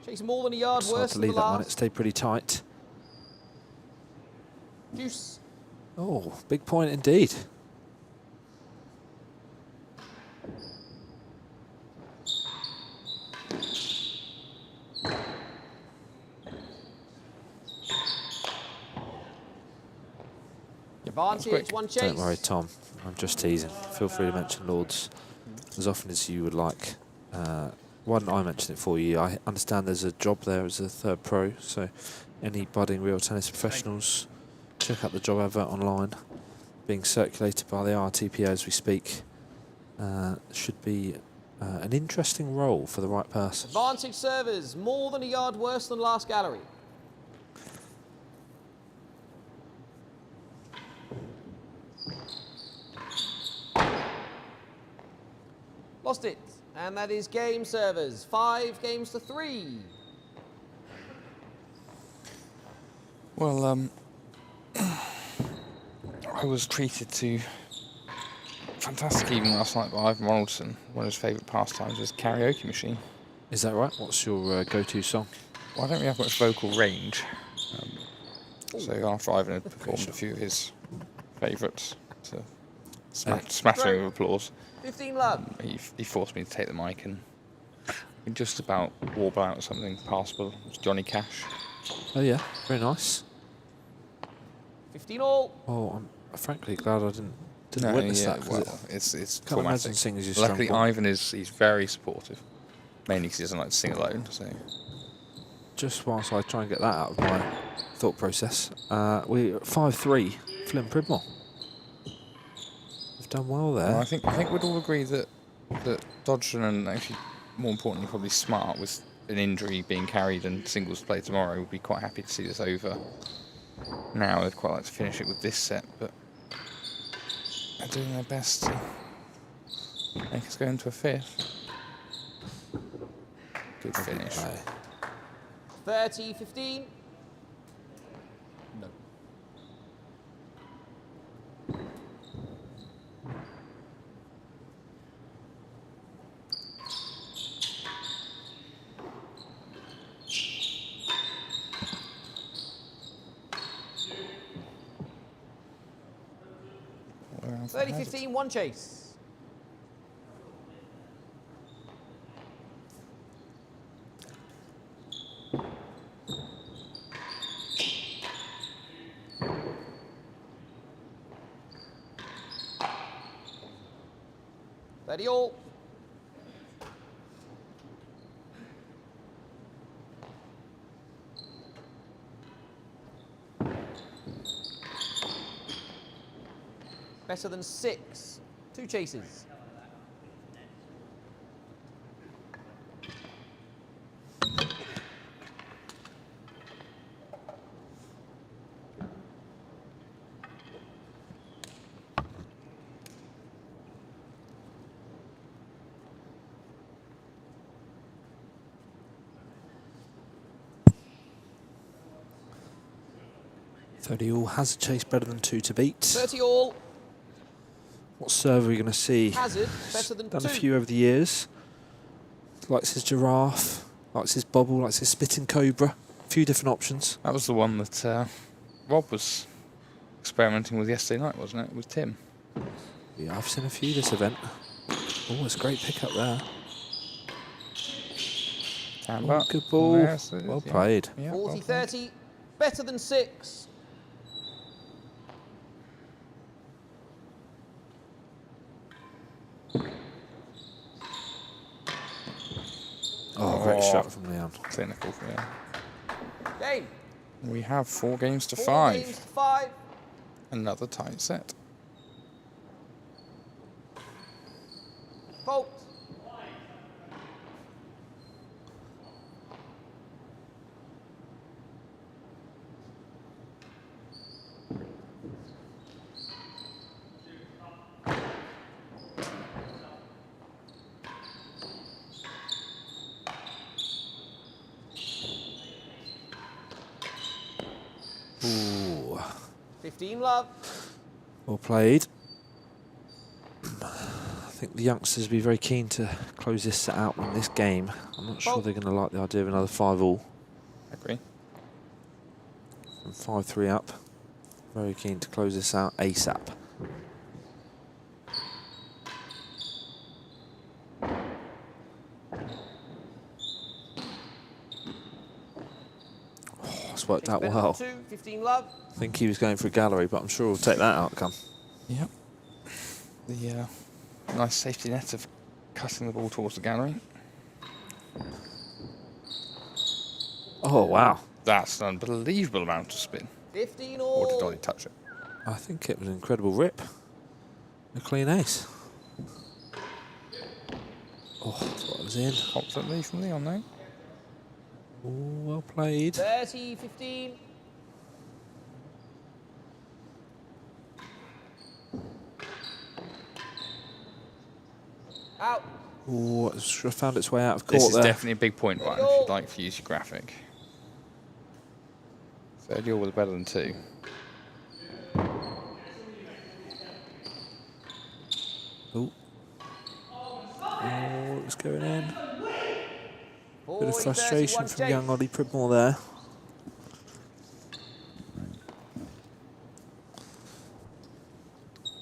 Chase more than a yard It's hard worse to than the lead that one. It last. stayed pretty tight. Deuce. Oh, big point indeed. Advantage, one chase. Don't worry, Tom. I'm just teasing. Feel free to mention Lords as often as you would like. Why don't I mention it for you? I understand there's a job there as a third pro, so any budding real tennis professionals, check out the job advert online, being circulated by the RTPO as we speak. Should be an interesting role for the right person. Advantage servers, more than a yard worse than last gallery. Lost it. And that is game servers. 5 games to 3. Well, I was treated to fantastic evening last night by Ivan Ronaldson. One of his favourite pastimes was karaoke machine. Is that right? What's your go-to song? Well, I don't really have much vocal range. So after Ivan had performed a few of his favourites, to smattering of applause, 15 love. he forced me to take the mic and can just about warble out something passable. It's Johnny Cash. Oh yeah, very nice. 15 all. Oh, I'm frankly glad I didn't witness that. 'Cause well, it's can't traumatic. imagine singing as your Luckily, strong point. Ivan he's very supportive, mainly because he doesn't like to sing alone. So Just whilst I try and get that out of my thought process, we're 5-3, Flynn Pridmore. We've done well there. well, I think we'd all agree that Dodgson, and actually more importantly probably Smart, with an injury being carried and singles play tomorrow, would be quite happy to see this over. Now they'd quite like to finish it with this set, but they're doing their best to make us go into a fifth. Good finish. Play. 30-15. No. Around 30-15, one chase. All. Better than 6. 2 chases. All has a chase better than 2 to beat. 30 all. What serve are we going to see? Hazard better than Done 2. a few over the years. Likes his giraffe, likes his bobble, likes his spitting cobra. A few different options. That was the one that Rob was experimenting with yesterday night, wasn't it? With Tim. Yeah, I've seen a few this event. Oh, it's a great pickup there. Oh, good ball. Yes, it is, Well yeah. played. Yeah, well 40-30. Better than 6. Oh, great shot from Leon. clinical, yeah. Game. We have 4 games to 4 5. games to 5. Another tight set. Fault. Ooh. 15 love. Well played. I think the youngsters will be very keen to close this set out in this game. I'm not sure they're going to like the idea of another 5-all. Agree. And 5-3 up. Very keen to close this out ASAP. Oh, it's worked out well. 2, 15 love. I think he was going for a gallery, but I'm sure we'll take that outcome. Yep. The nice safety net of cutting the ball towards the gallery. Oh, wow. That's an unbelievable amount of spin. 15 Or did all. Ollie touch it? I think it was an incredible rip. A clean ace. Oh, that's what I was in. Confidently from Leon, though. Oh, well played. 30, 15. Out. Oh, it should have found its way out of This court is there. definitely a big point one, if you'd like to use your graphic. 30 all with better than 2. Oh. Oh, it was going in. Bit of 40, frustration 31 from chase. young Ollie Pridmore there.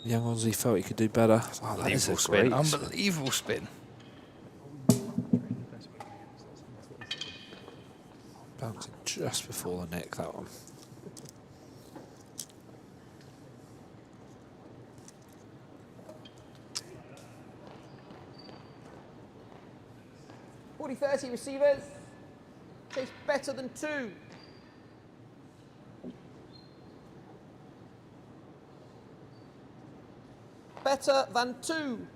Young Ozzy felt he could do better. Oh, that is a Unbelievable spin. great spin. Unbelievable spin. just before the neck, that one. .40-30 receivers. Chase better than 2. Better than 2.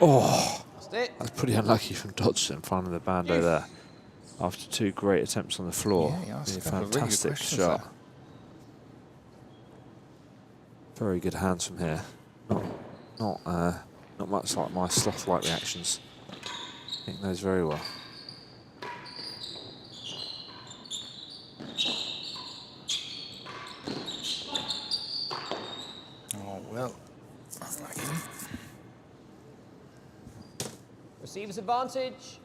Oh, That's it. that's pretty unlucky from Dodgson finding the bando there after 2 great attempts on the floor. Yeah, he asked Really a couple of really good fantastic questions shot. there. Very good hands from here. Not much like my sloth-like reactions. I think those very well. Oh, well. Unlucky. Receiver's advantage.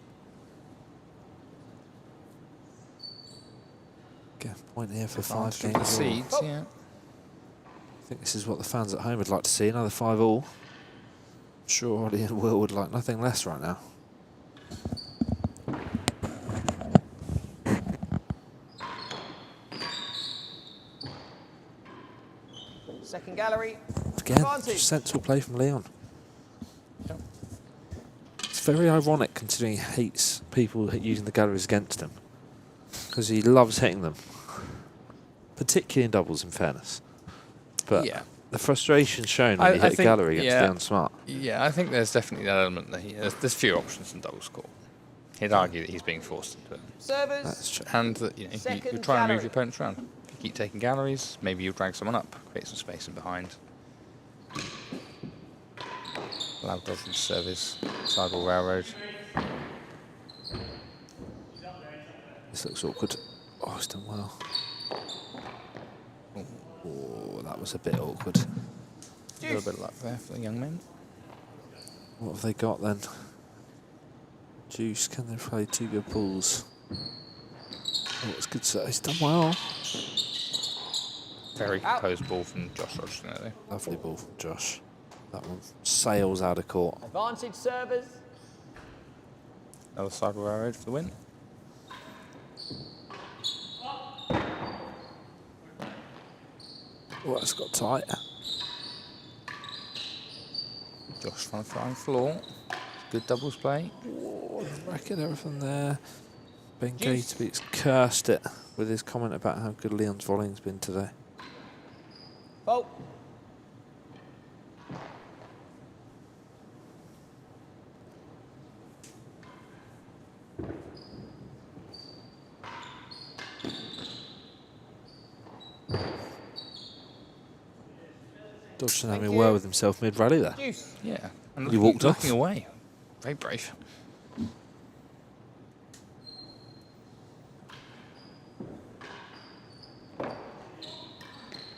Get a point here for 5 Advantage of games. the all. seeds, yeah. I think this is what the fans at home would like to see, another 5 all. I'm sure Ollie and Will would like nothing less right now. Second gallery. Again, Advantage. sensible play from Leon. It's very ironic considering he hates people using the galleries against him, because he loves hitting them, particularly in doubles, in fairness. But Yeah. the frustration shown when you hit a think- gallery against Leon Smart. Yeah, I think there's definitely that element that there's few options in double score. He'd argue that he's being forced into it. Servers. That's true. And that you Second try and move gallery. your opponents around. If you keep taking galleries, maybe you'll drag someone up, create some space in behind. Allow Dodgson to serve his sidewall railroad. This looks awkward. Oh, he's done well. Oh, that was a bit awkward. A little bit of luck there for the young men. What have they got then? Juice, can they play 2 good pulls? Oh, it's good set. He's done well. Very composed ball from Josh Dodgson there. Lovely ball from Josh. That one sails out of court. Advantage servers. Another sidewall railroad for the win. Oh, that's got tight. Josh on a flying floor. Good doubles play. Oh, racket everything there. Ben Gateby's cursed it with his comment about how good Leon's volleying's been today. Fault. Dodgson having a word with himself mid-rally there. Juice. Yeah. And He walked looking off. away. Very brave.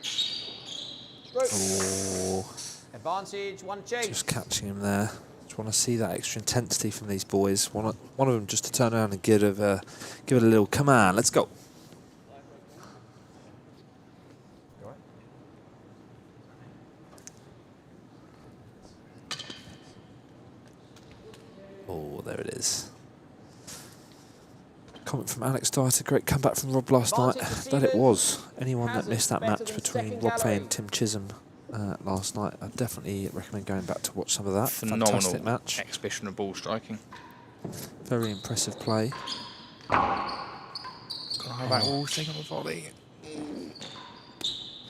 Stroke. Oh, Advantage, 1 chase. just catching him there. Just want to see that extra intensity from these boys. One of them just to turn around and give it a little, come on, let's go. Oh, there it is. Comment from Alex Dyer, great comeback from Rob last night. That it was. Anyone that missed that match between Rob Fay and Tim Chisholm last night, I definitely recommend going back to watch some of that. Phenomenal Fantastic match. exhibition of ball striking. Very impressive play. Got a high back wall, taking on the volley.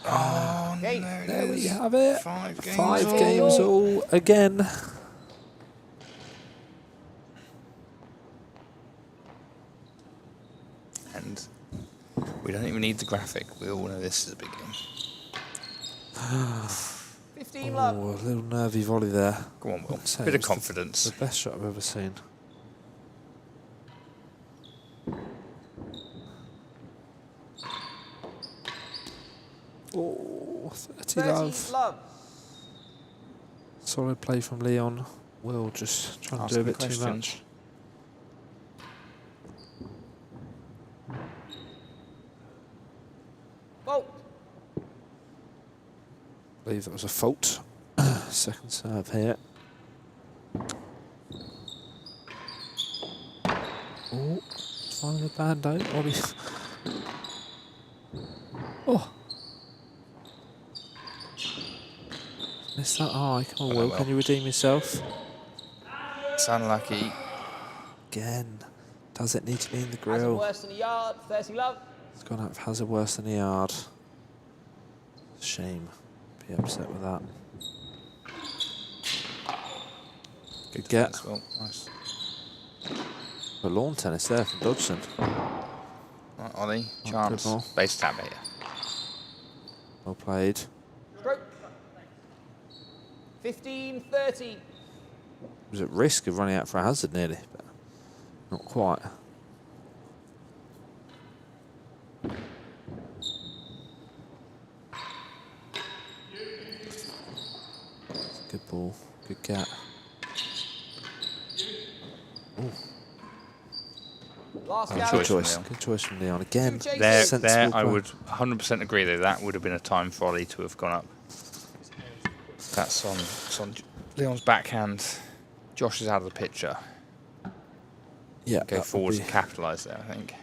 Oh, Game. There we have it. 5 games. 5 all. games all again. And we don't even need the graphic. We all know this is a big game. 15 love. Oh, a little nervy volley there. Go on, Will. I'd say Bit it of was confidence. The best shot I've ever seen. Oh, 30 love. love. Solid play from Leon. Will just trying to do a Asking bit too questions. much. Fault. believe that was a fault. Second serve here. Oh, finding the bando. Oh. Missed that high. Come on, Will. Can you redeem yourself? It's unlucky. Again. Does it need to be in the Hazard grill? worse than a yard. 30 love. It's gone out of hazard worse than a yard. Shame. Be upset with that. Good get. Well, nice. A lawn tennis there from Dodgson. Right, Ollie, chance. Pridmore. Base tab here. Well played. Stroke. 15-30. Was at risk of running out for a hazard nearly, but not quite. Good ball, good get. Ooh. Last Good gallery. choice. Good choice from Leon again. There, Sensible I play. would 100% agree that that would have been a time for Ollie to have gone up. That's on Leon's backhand. Josh is out of the picture. Yeah, Go forwards and capitalise there, I think.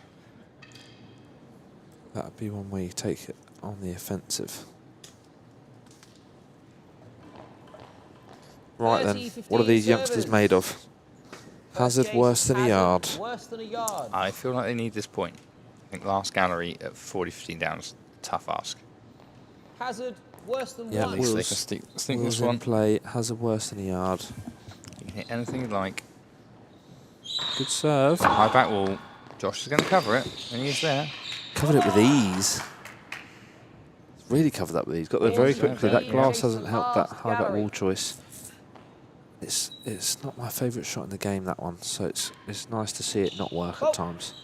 That would be one way you take it on the offensive. Right then, what are these youngsters made of? Hazard worse than a yard. Worse than a yard. I feel like they need this point. I think last gallery at 40-15 down is a tough ask. Hazard worse than Yeah, one. At least they Will's- can stick Will's this in one. play, hazard worse than a yard. You can hit anything you like. Good serve. High back wall. Josh is going to cover it, and he's there. Covered it with ease. Really covered that with ease. Got there very quickly. That glass hasn't helped that high back wall choice. It's not my favourite shot in the game, that one. So it's nice to see it not work at times.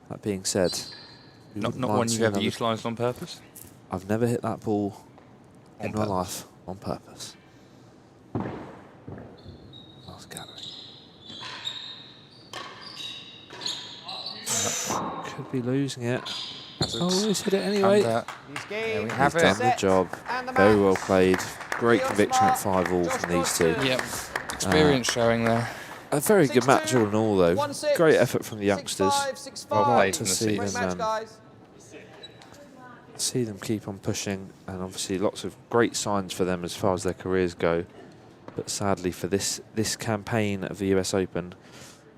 That being said, Not one you've ever utilised on purpose? I've never hit that ball On in my purpose. life on purpose. Last gallery. Could be losing it. Oh, he's hit it anyway. And, This there game we He's have it. done the job. and the Very match. well played. Great conviction at 5-all from these two. Yep. Experience showing there. A very good 6-2, match all in all, though. 1-6, Great effort from the youngsters. 6-5, Well 6-5. played to from the see Great seats. them, match, guys. see them keep on pushing, and obviously lots of great signs for them as far as their careers go. But sadly for this campaign of the US Open,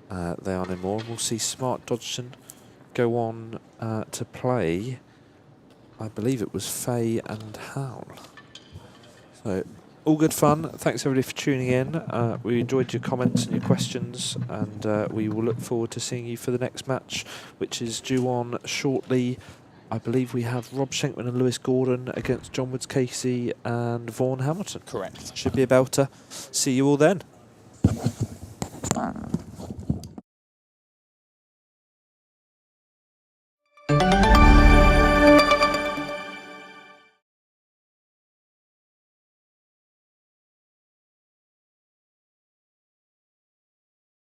they are no more. We'll see Smart Dodgson go on to play, I believe it was Faye and Howl. So all good fun. Thanks everybody for tuning in. We enjoyed your comments and your questions, and we will look forward to seeing you for the next match, which is due on shortly. I believe we have Rob Schenkman and Lewis Gordon against John Woods Casey and Vaughan Hamilton. Correct. Should be a belter. See you all then.